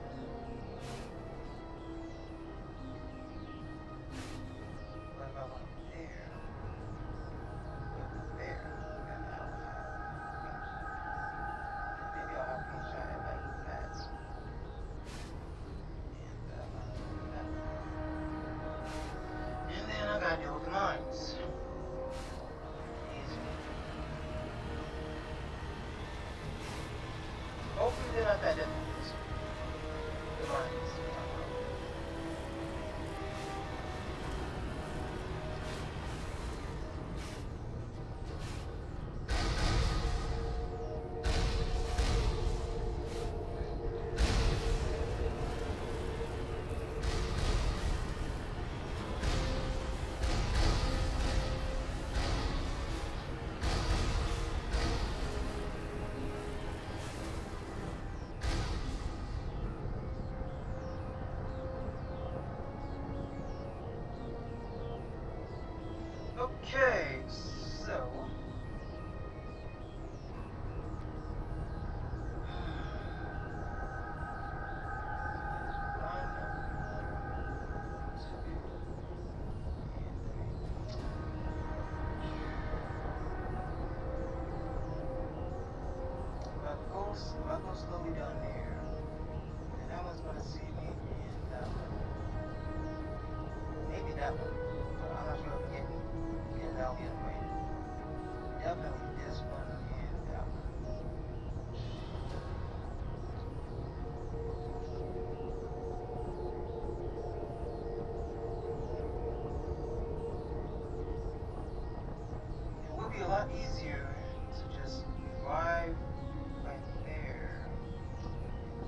Speaker 1: what if I went up there? Up there. And I'll have Yeah, definitely is. The mines. Okay, so I'll go slowly down there, and that one's gonna see me, and that one, maybe that one, but I'm not sure if I can get it out yet, right? Definitely this one and that one. It would be a lot easier to just drive right there,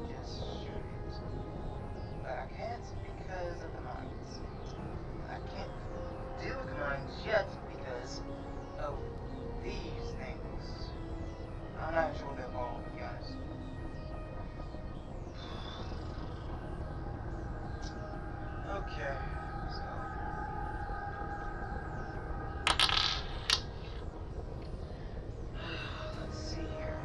Speaker 1: just shoot it. But I can't because of the mines. I can't deal with the mines yet because of these things. I'm not sure they're all, to be honest. Okay, so let's see here.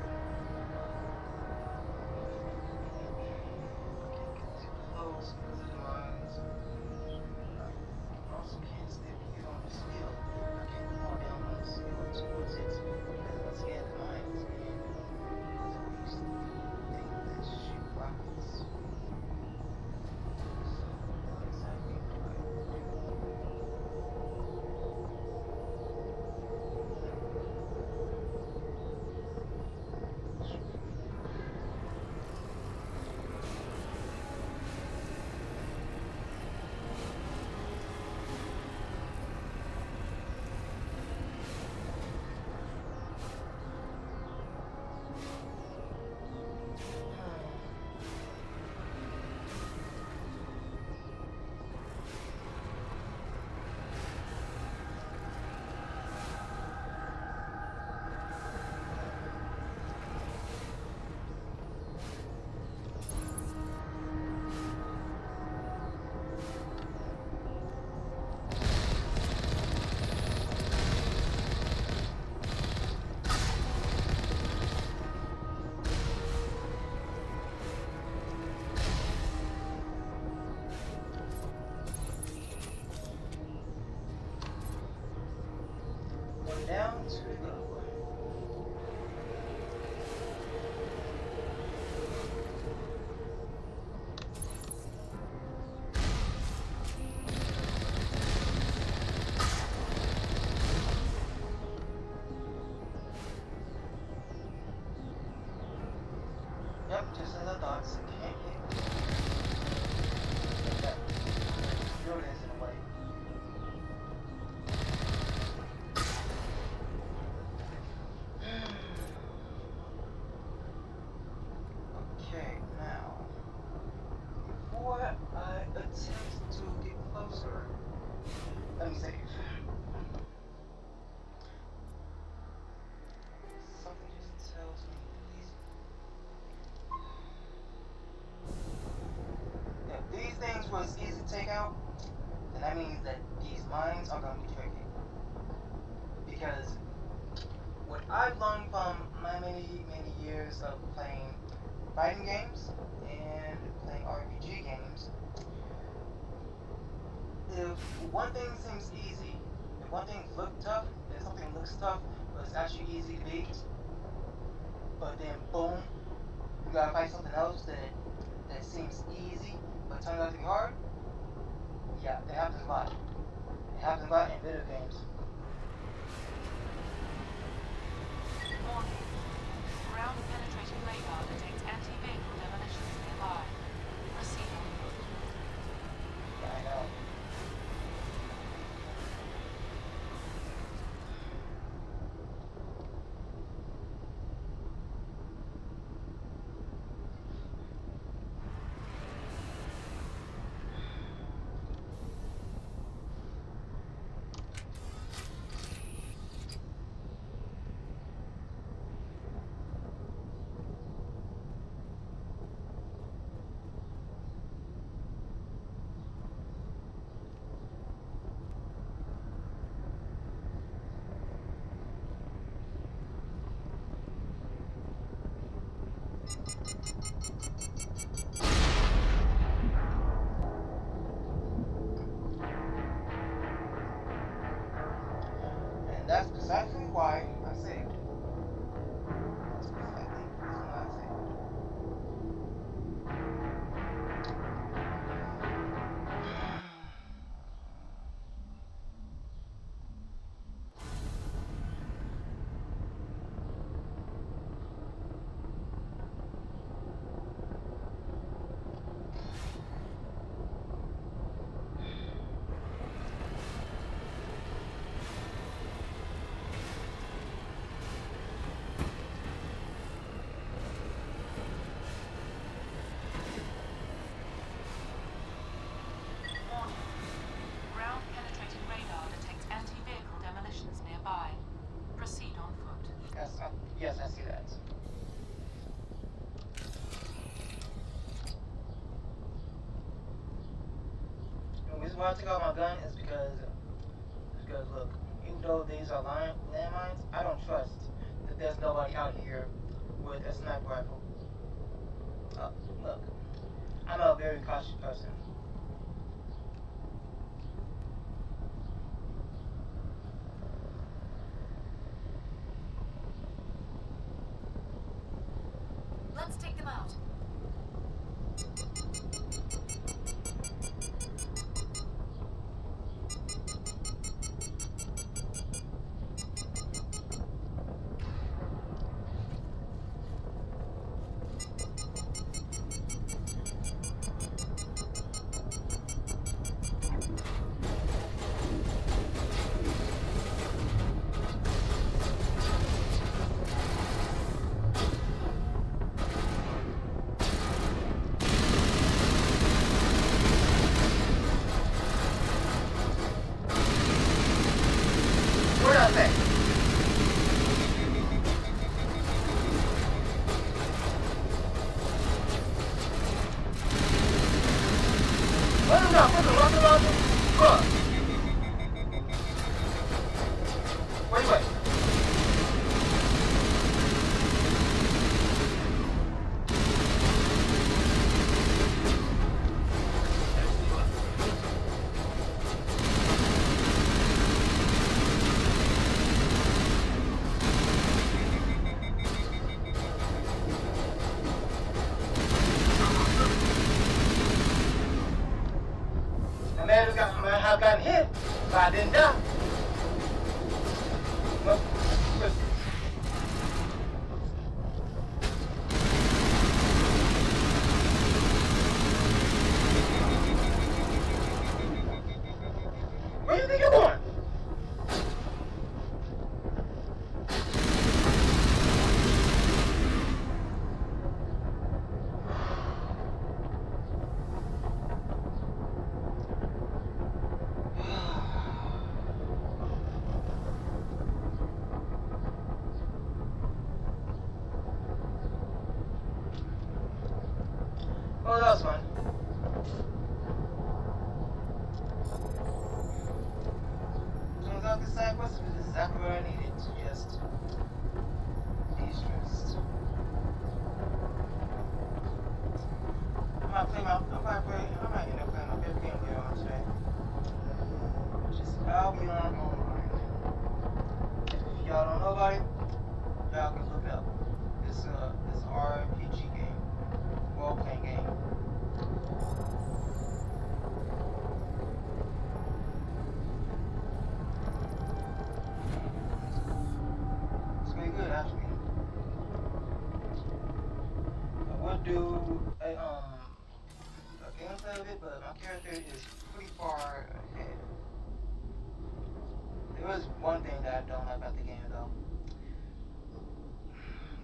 Speaker 1: Get too close because of the mines. I also can't stay here on the skill. I can't fall down on the skill towards it because once again the mines and because of these things that shoot rockets. So not exactly what I would do. One down, two to go. Yep, just as I thought. Can't hit. That building is in the way. Okay, now, before I attempt to get closer, let me save. Something just tells me if these things was easy to take out, then that means that these mines are gonna be tricky. Because what I've learned from my many years of playing fighting games and playing RPG games, if one thing seems easy, if one thing looks tough, if something looks tough, but it's actually easy to beat, but then boom, you gotta fight something else that seems easy, but turns out to be hard. Yeah, it happens a lot. It happens a lot in video games.
Speaker 2: Warning.
Speaker 8: Ground penetrating radar detects anti-vehicle demolitions nearby. Proceed on foot.
Speaker 1: Yeah, I know. And that's precisely why I saved. That's precisely the reason why I saved.
Speaker 8: Warning. Ground penetrating radar detects anti-vehicle demolitions nearby. Proceed on foot.
Speaker 1: Yes, I see that. The reason why I took out my gun is because look, even though these are landmines, I don't trust that there's nobody out here with a sniper rifle. Look, I'm a very cautious person.
Speaker 2: Let's take them out.
Speaker 1: What I say? What is that? What's the rocket launcher? Look. Wait. I may have gotten hit, but I didn't die. Well, listen. Where do you think you're going? Well, that was fun. Turns out this side quest was exactly what I needed to just de-stress. I might end up playing my fifth game later on today. I'll be online. If y'all don't know about it, y'all can look it up. It's RPG game, role-playing game. It's pretty good, actually. but my character is pretty far ahead. There is one thing that I don't like about the game though.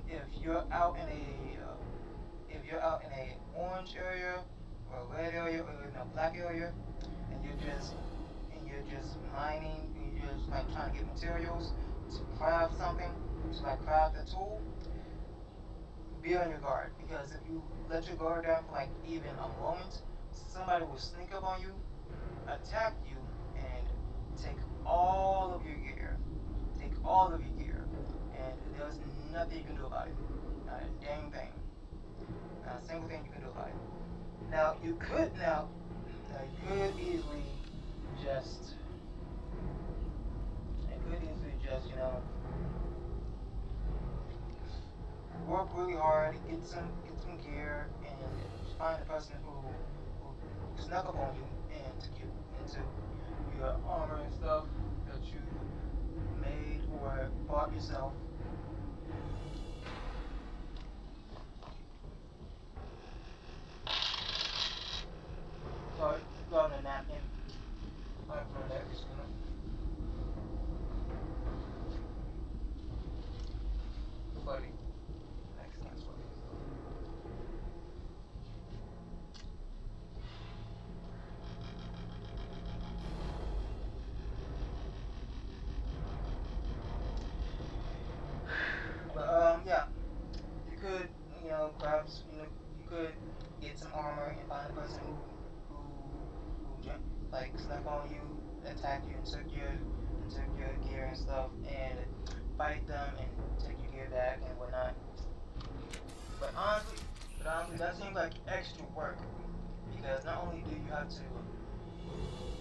Speaker 1: If you're out in a orange area or a red area or in a black area, and you're just mining, and you're just like trying to get materials to craft something, to like craft a tool, be on your guard, because if you let your guard down for like even a moment, somebody will sneak up on you, attack you, and take all of your gear. Take all of your gear. And there's nothing you can do about it. Not a dang thing. Not a single thing you can do about it. Now you could easily just you know, work really hard, get some gear, and find the person who snuck up on you and took you into your armor and stuff that you made or bought yourself. Sorry, got a napkin. Alright, for that, just gonna. Funny. Next one's funny. But yeah, you could, you know, perhaps, you know, you could get some armor and find a person who like snuck on you, attacked you, and took your gear and stuff, and fight them and take your gear back and whatnot. But honestly, that seems like extra work, because not only do you have to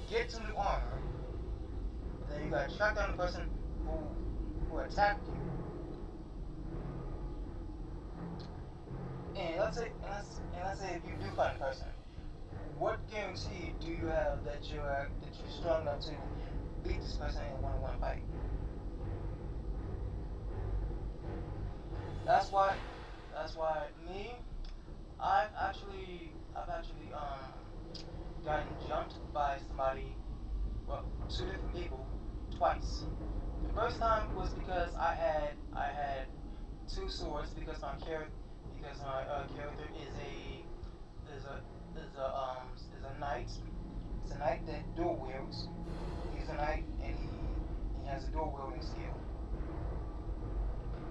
Speaker 1: get some new armor, but then you gotta track down the person who attacked you. And let's say if you do find a person, what guarantee do you have that you're strong enough to beat this person in a one-on-one fight? That's why me, I've actually gotten jumped by somebody, well, 2 different people, twice. The first time was because I had 2 swords, because my character is a knight. It's a knight that dual wields. He's a knight and he has a dual wielding skill.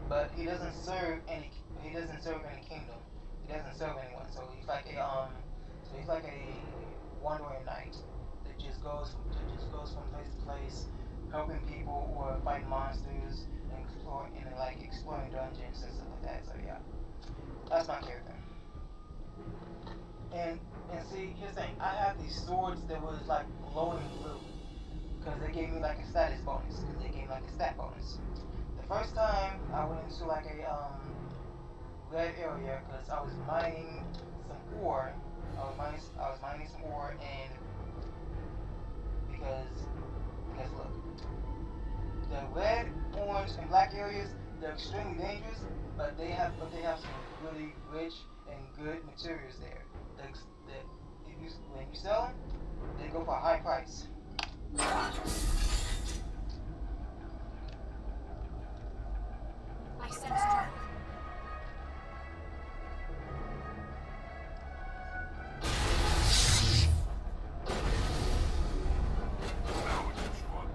Speaker 1: But he doesn't serve any kingdom. He doesn't serve anyone. So he's like a wandering knight that just goes from place to place, helping people or fighting monsters and exploring dungeons and stuff like that. So yeah. That's my character. And see, here's the thing. I have these swords that was like glowing blue, because they gave me like a status bonus. Because they gave me like a stat bonus. The first time I went into like a red area because I was mining some ore. I was mining some ore, and because look, the red, orange, and black areas, they're extremely dangerous, but they have some really rich and good materials there. That when you sell them, they go for a high price.
Speaker 2: I sense trouble.
Speaker 3: Now it gets fun.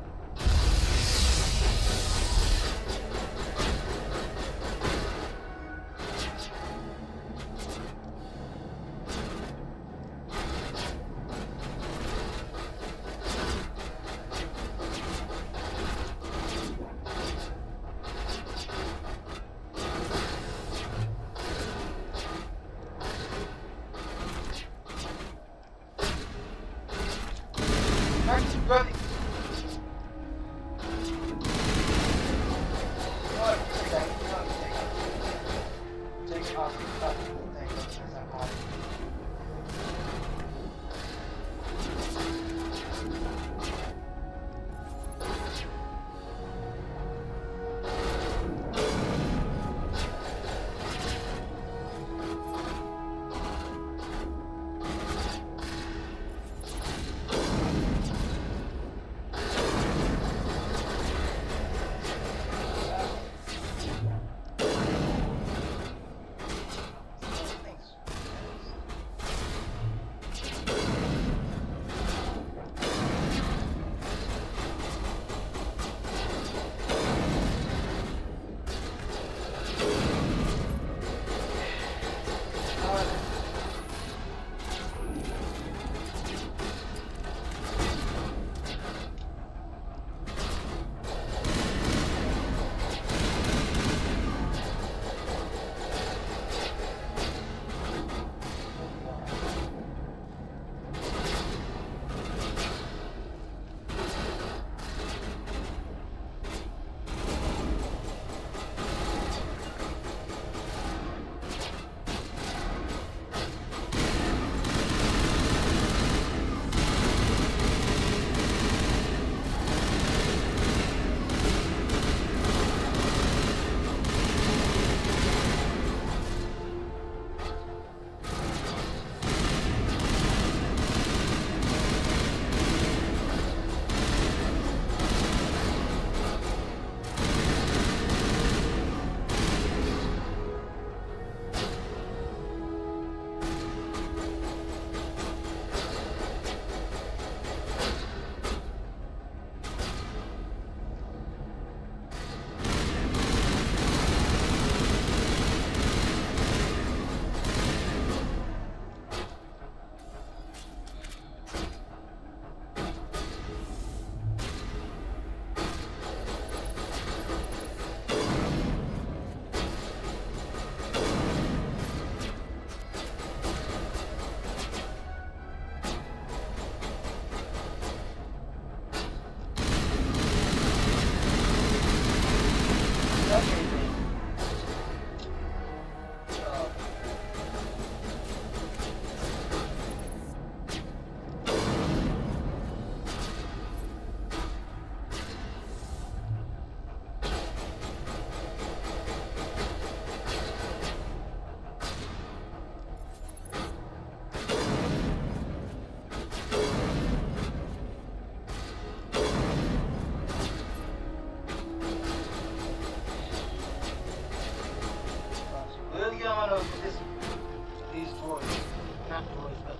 Speaker 1: not droids, but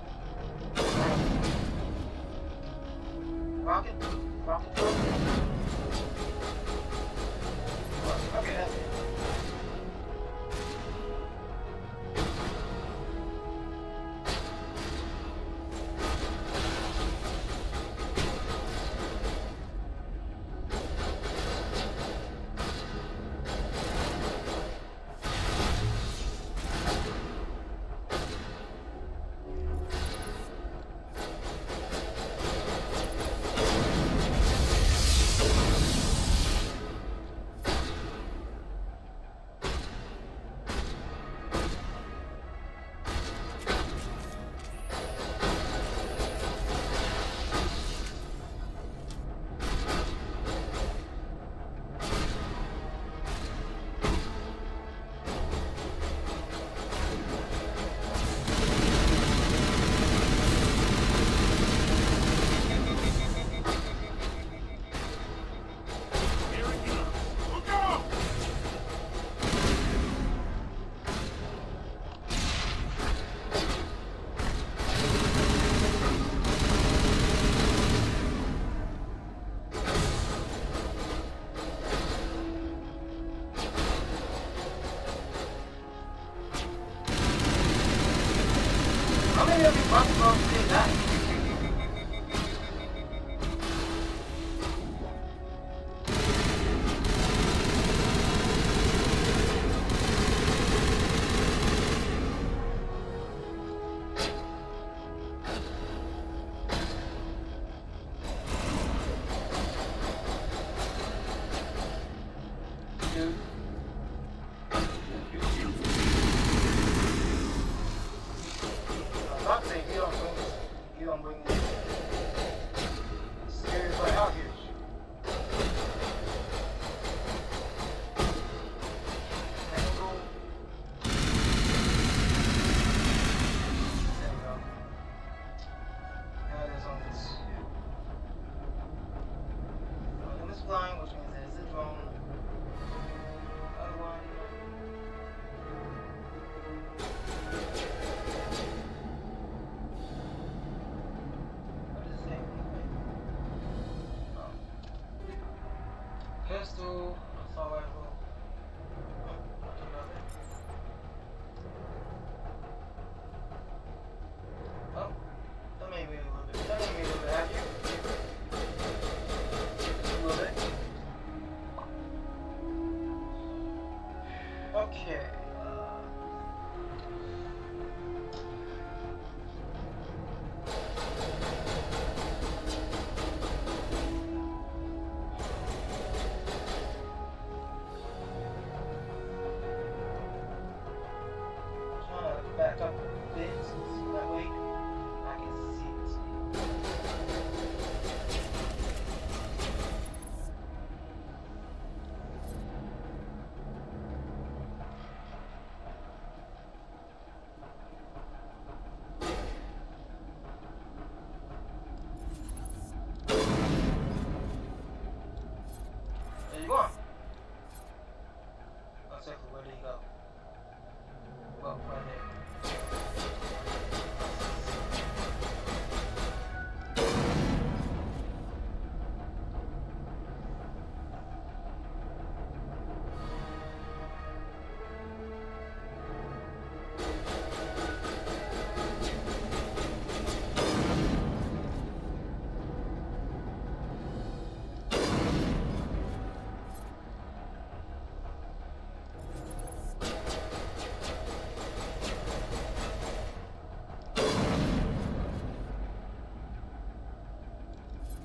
Speaker 1: rocket droid. Okay, that's it. How many of you fucking girls did that? Dude. I'm not saying you don't bring this serious right out here. Angle. There we go. Now it is on this. And this flying, which means there's a drone. Another one. What is it? Pistol, assault rifle. Oh, that made me a little bit. That made me a little bit happier. A little bit. Okay. Trying to back up a bit so that way I can see it. There you go. Exactly, where did he go? Well, right there.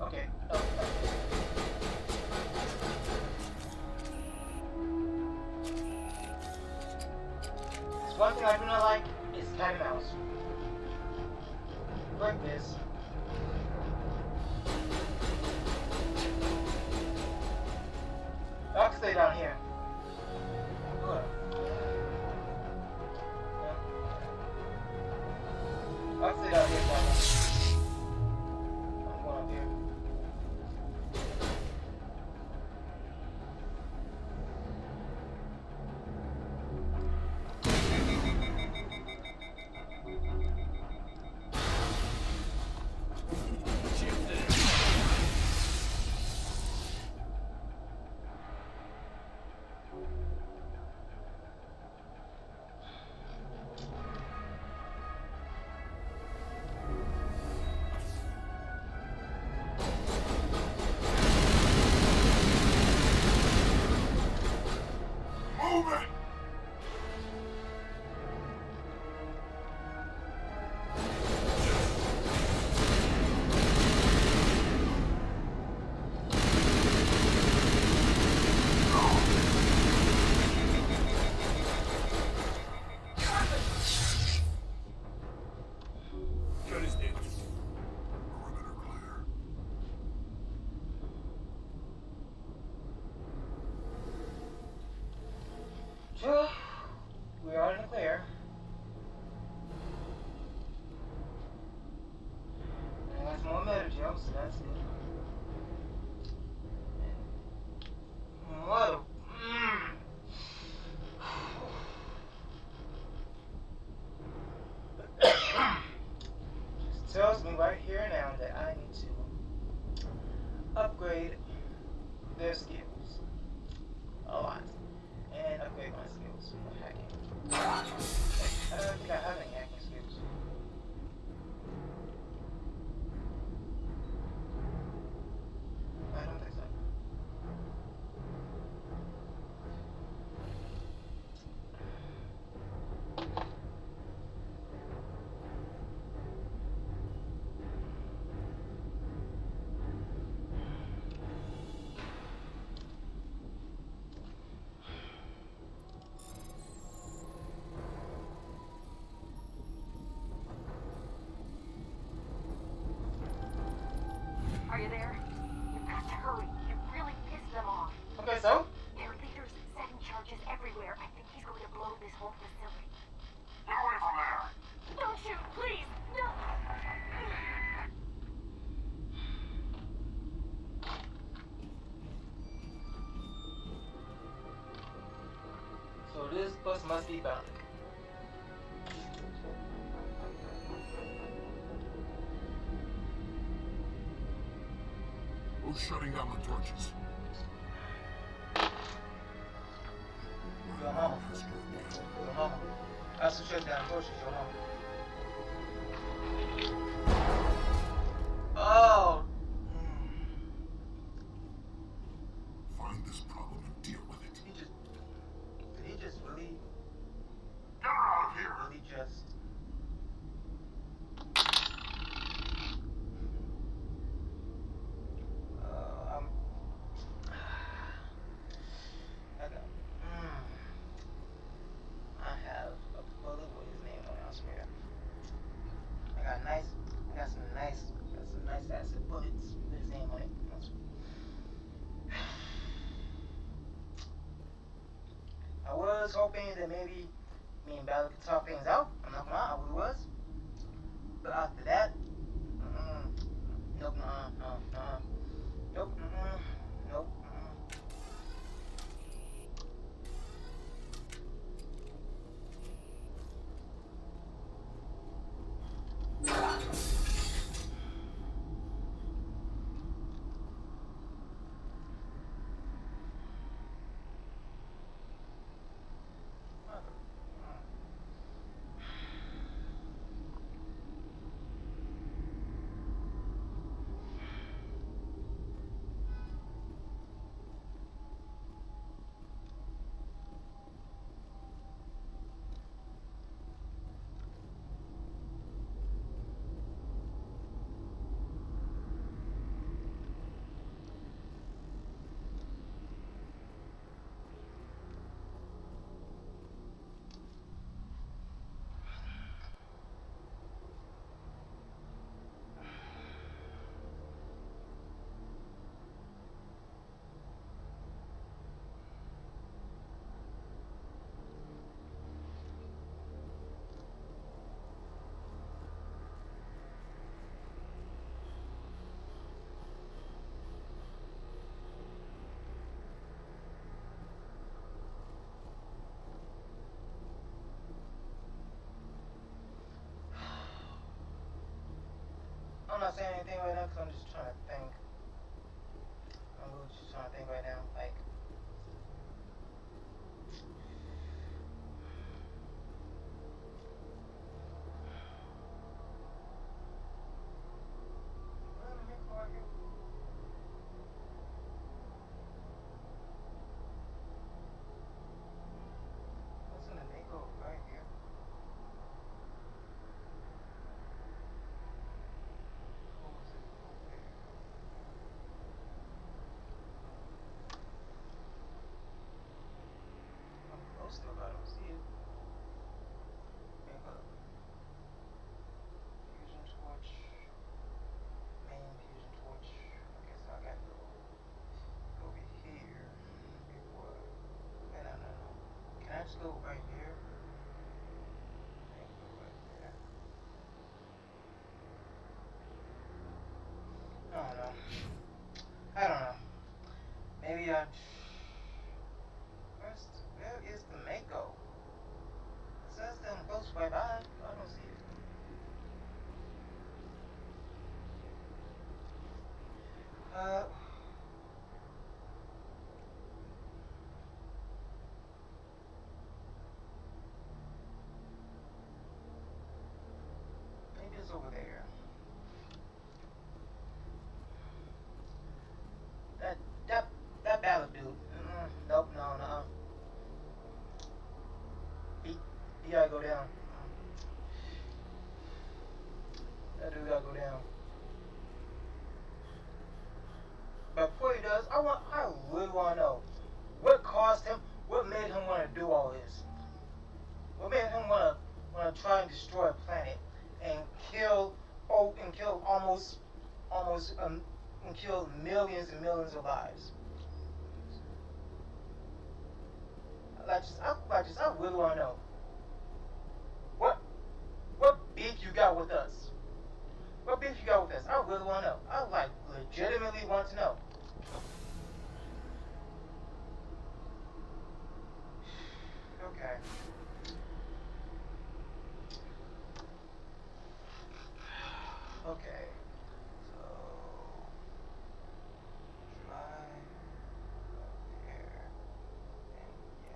Speaker 1: Okay. Oh, There's one thing I do not like is cat and mouse. Like this. I'll stay down here. Hold on. Yeah. I'll stay down here for now. I'm going up here. tells me right here now that I need to upgrade their skills a lot and upgrade my skills of hacking. I don't think I have any hacking skills. I don't think so.
Speaker 2: Are you there? You've got to hurry. You really pissed them off.
Speaker 1: Okay, so?
Speaker 2: Their leader's setting charges everywhere. I think he's going to blow this whole facility.
Speaker 3: Get away from there!
Speaker 2: Don't shoot, please! No!
Speaker 1: So this bus must be bound.
Speaker 3: Who's shutting down the torches?
Speaker 1: Your mama. Your mama. That's who shut down torches, your mama. Oh!
Speaker 3: Find this problem and deal with it.
Speaker 1: Did he just really,
Speaker 3: Get her out of here!
Speaker 1: really just... I have a bullet with his name on it, I swear. I got some nice acid bullets with his name on it. I was hoping that maybe me and Ballard could talk things out. I'm not gonna lie, I really was. But after that, nope, nope, nope. I'm not saying anything right now because I'm just trying to think. I'm really just trying to think right now. Like, what's in the Mako right here? What was it over there? I'm close to it, but I don't see it. Mako. Fusion torch. Main fusion torch. Okay, so I got to go over here before. Wait, no. Can I just go right here? I can go right there. I don't know. Maybe I. Where is the Mako? It says them close right by. I don't see it. do all this? What made him wanna try and destroy a planet and kill and kill millions and millions of lives? I really wanna know. What beef you got with us? What beef you got with us? I really wanna know. I legitimately want to know. Okay. Okay. So drive up here and yeah.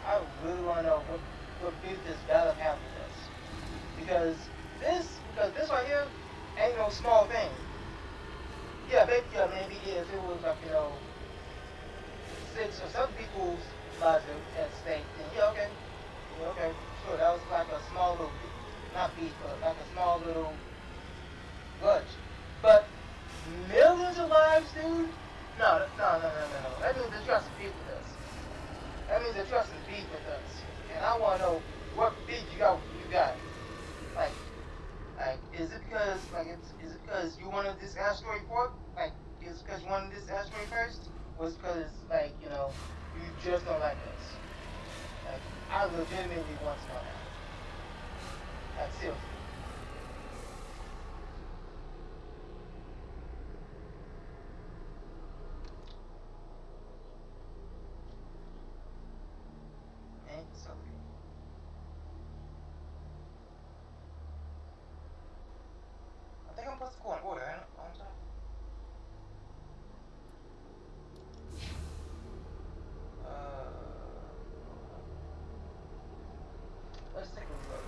Speaker 1: I really want to know what beef this battle have with us. Because this right here ain't no small thing. Yeah, maybe if it was like, 6 or 7 people's lives at stake, then okay. Yeah, okay. Sure, that was like a small little, not beef, but like a small little grudge. But millions of lives, dude? No. That means they're trusting beef with us. That means they're trusting beef with us. And I want to know what beef you got. Is it because you wanted this asteroid for? Is it because you wanted this asteroid first? Or is it because, you just don't like us? I legitimately want to know that. Seriously. Man, so I think I'm supposed to go in order, ain't I? Let's take a look.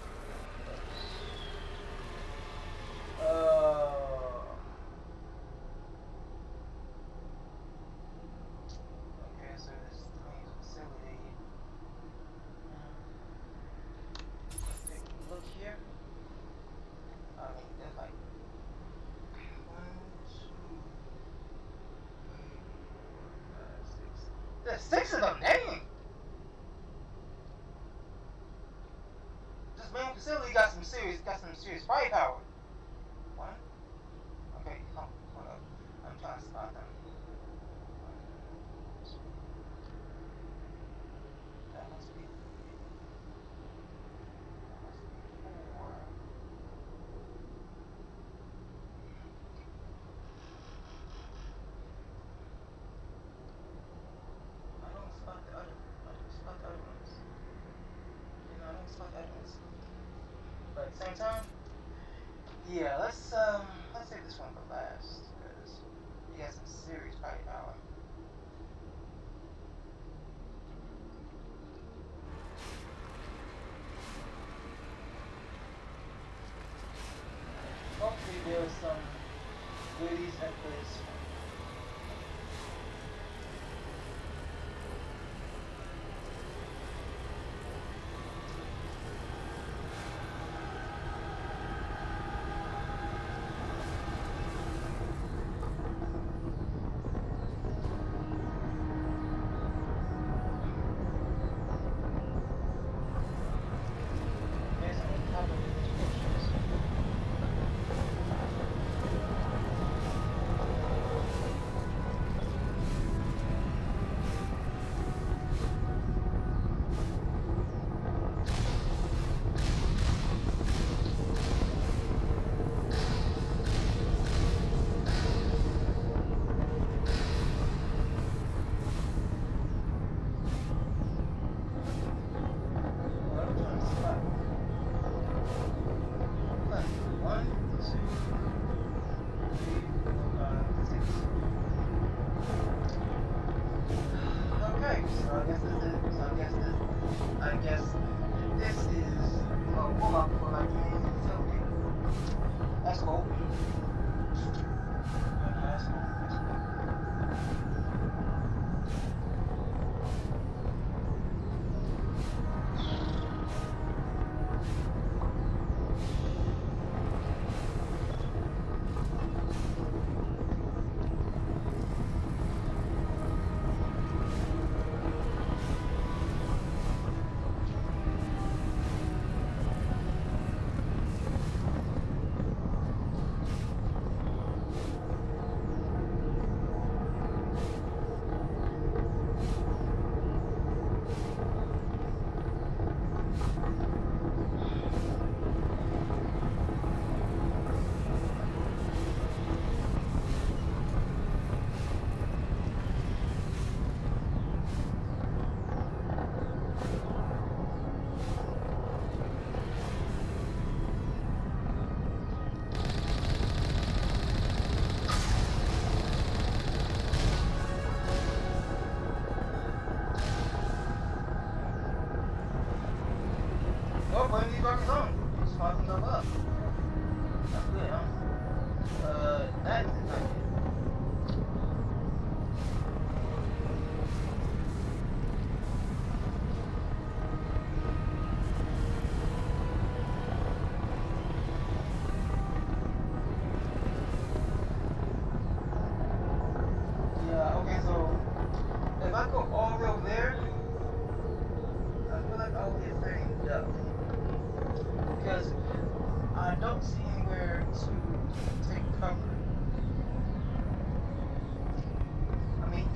Speaker 1: Okay, so this Queen's facility. Let's take a look here. I mean, there's like 1, 2, 3, 4, 5, 6. There's 6 of them, dang! This main facility got some serious firepower. 1. Okay, hold up. I'm trying to spot them. 1, 2. That must be 3. That must be 4. I don't spot the other ones. I don't spot the other ones. But at the same time, yeah, let's save this one for last because he has some serious firepower. Hopefully there's some goodies at this.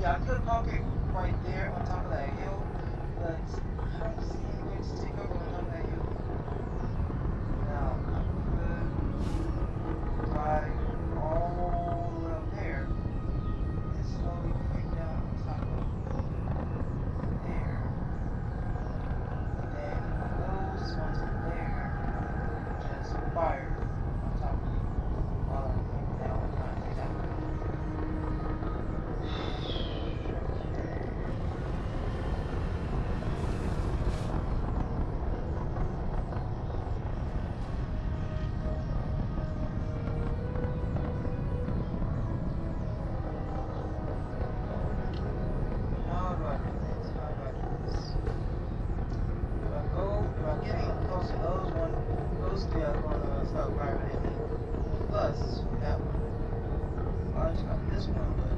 Speaker 1: Yeah, I could park it right there on top of that hill, but I don't see any way to take over on top of that hill. Now, I could drive all the way up there and slowly creep down on top of there. And then those ones from there just fire on top of me while I'm creeping down and trying to take that one. How do I do this? How do I do this? If I'm getting close to those three are going to start firing at me. Plus, that one. I just got this one, but.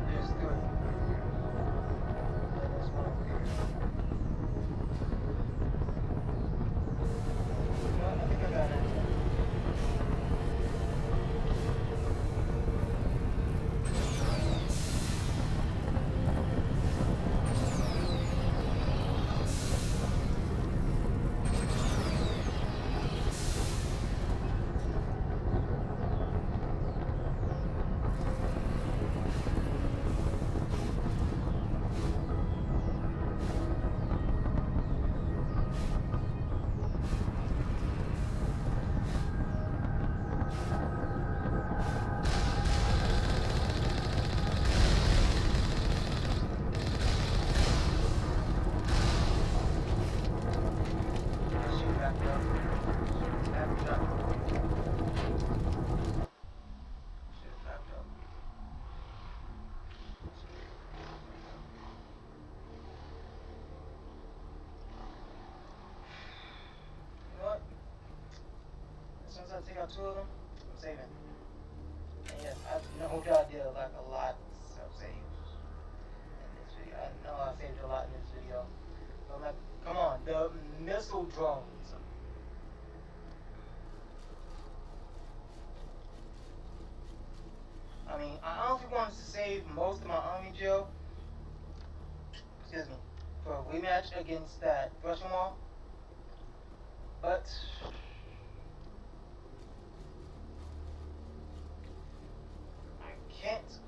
Speaker 1: There's three. And there's one over here. Well, I think I got it. Shoot back up. Back up. Shoot back up. You know what? As soon as I take out two of them, I'm saving. And yes, I know that I did like a lot of saves in this video. I know I saved a lot in this video. But I'm like, come on, the missile drones. I mean, I honestly wanted to save most of my army gel, excuse me, for a rematch against that Russian wall. But I can't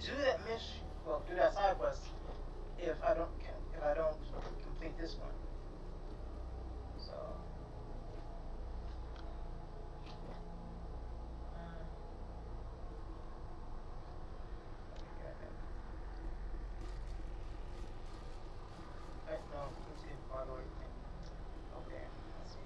Speaker 1: do that mission, well, do that side quest if I don't complete this one. So no, let's see if I go okay, let's see.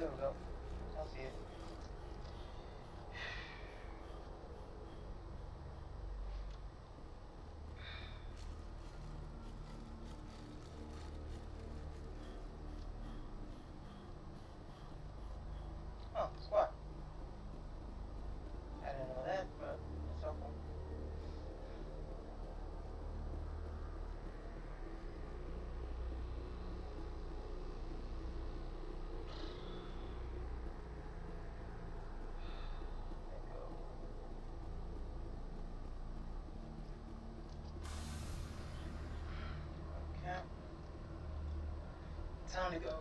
Speaker 1: There we go. I'll see it. Oh, squad. I didn't know that, but it's so cool. Okay. Time to go.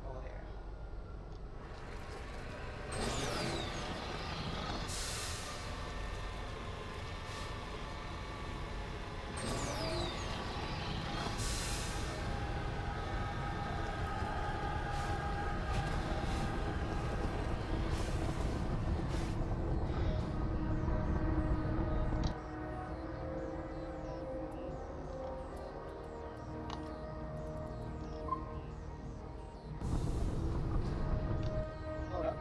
Speaker 1: Over there. Hold up.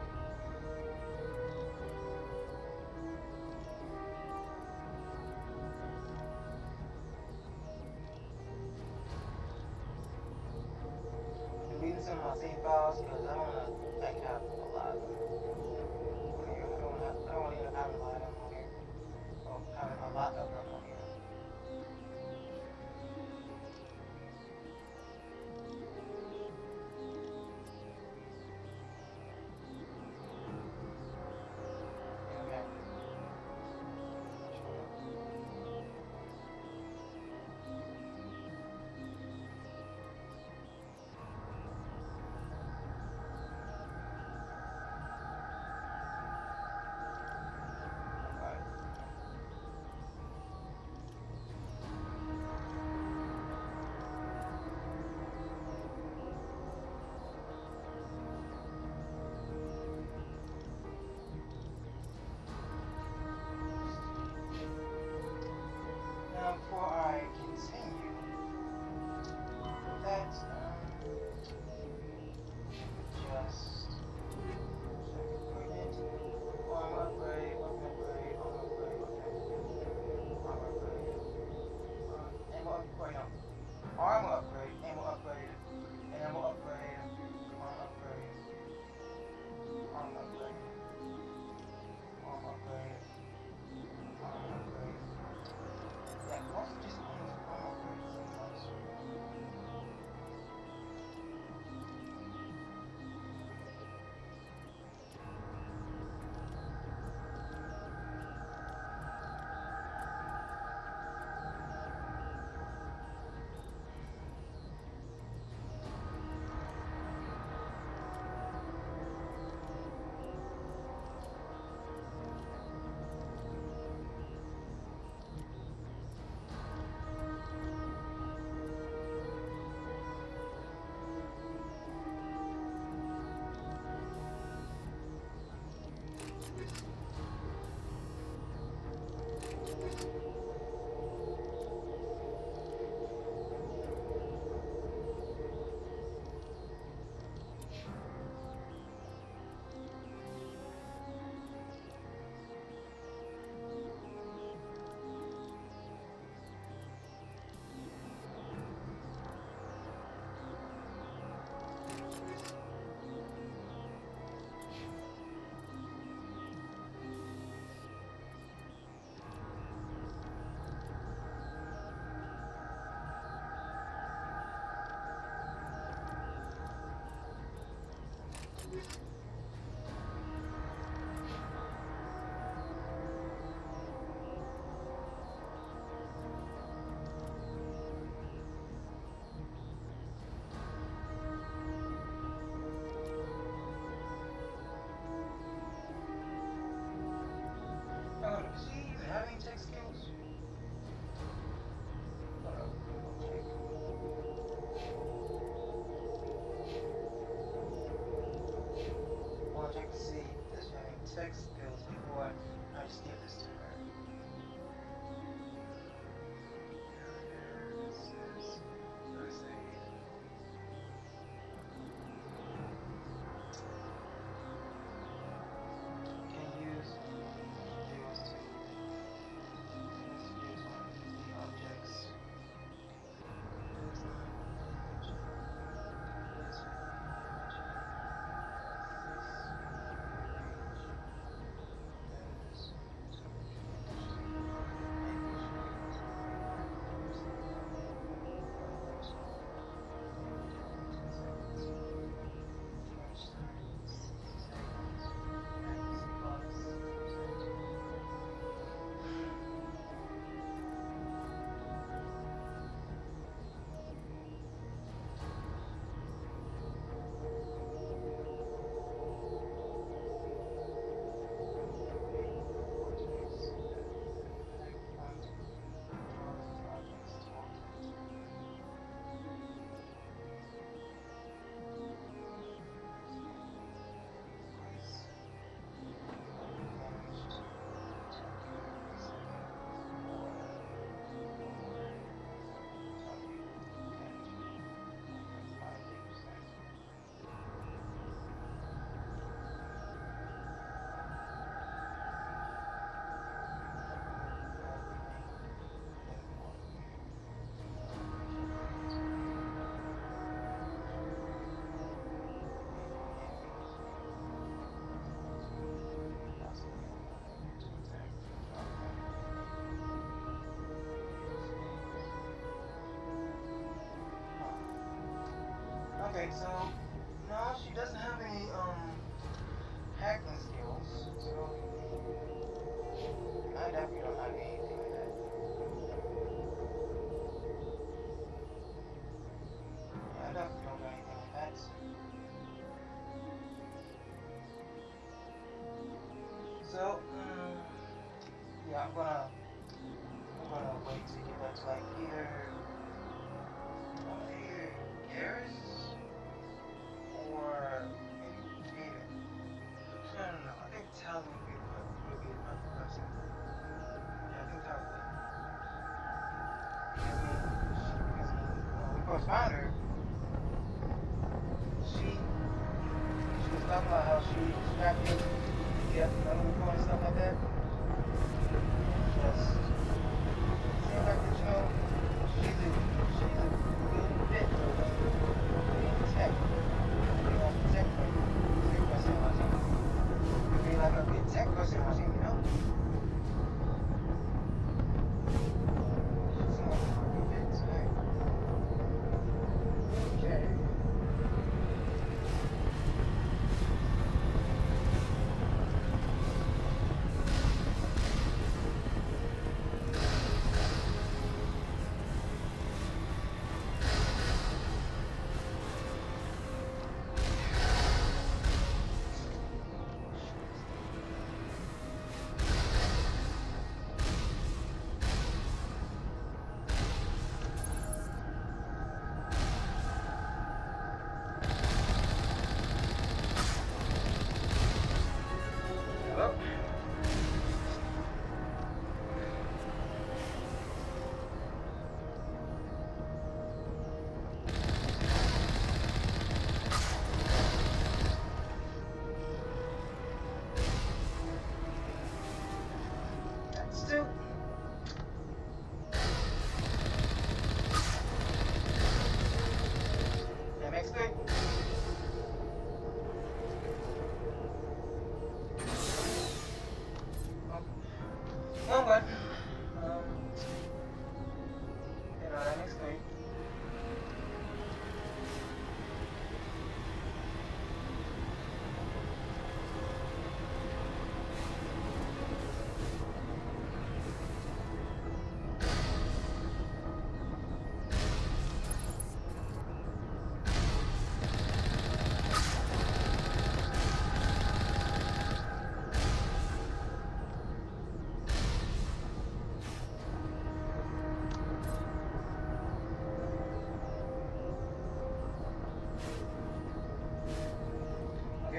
Speaker 1: Deleting some of my save files because I don't want to like have a lot of them on here. I don't want to end up having a lot of them on here. Or having a lot of them on here. Okay. Alright. tech skills before I just give this to her. First aid. Can use to use on the objects. Okay, so no, she doesn't have any hacking skills, so I definitely don't have anything like that. Yeah, I definitely don't got anything like that. So, yeah, I'm gonna wait to get back to like either Garrus or maybe Jaden. I don't know. I think Talon would be a perfect person. Yeah, I think Talon would. Because when we first found her, she was talking about how she was trapped in the underwater and stuff like that. Just seems like that, you know, she's a good fit for being tech. Being like a tech person or something. Being like a good tech person or something, you know? She seems like a good fit, so hey. Okay.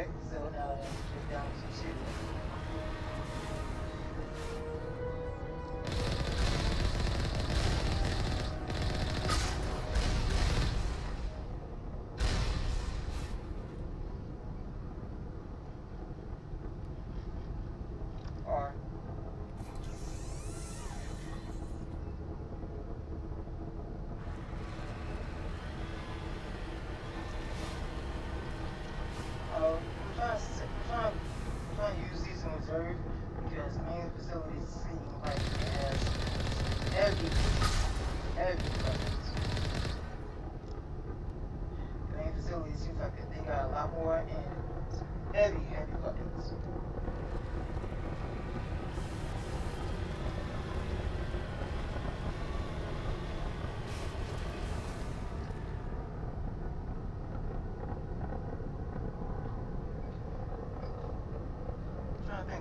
Speaker 1: Okay, so now let's get down to some shit. Or I'm trying to use these in reserve because the main facility seem like it has heavy weapons. The main facility seems like they got a lot more and heavy weapons.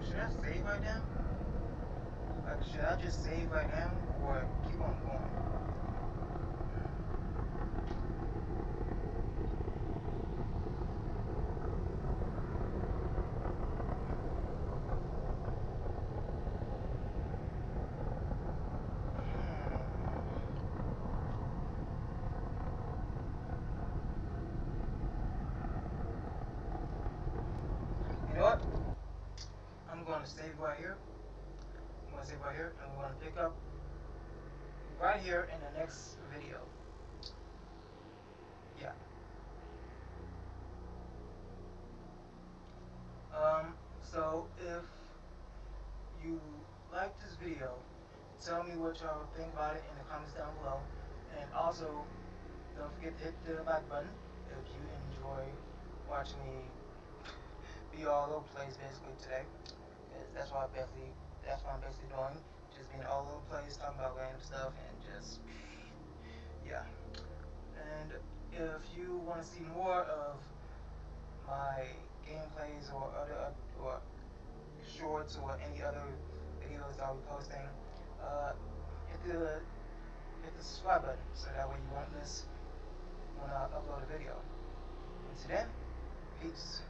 Speaker 1: Should I save right now? Like, should I just save right now or keep on going? You know what? I'm going to save right here. I'm going to save right here, and we're going to pick up right here in the next video. Yeah. So if you like this video, tell me what y'all think about it in the comments down below. And also, don't forget to hit the like button if you enjoy watching me be all over the place basically today. That's what I'm basically doing. Just being all over the place, talking about random stuff, and just, yeah. And if you want to see more of my gameplays or other or shorts or any other videos I'll be posting, hit the subscribe button so that way you won't miss when I upload a video. Until then, peace.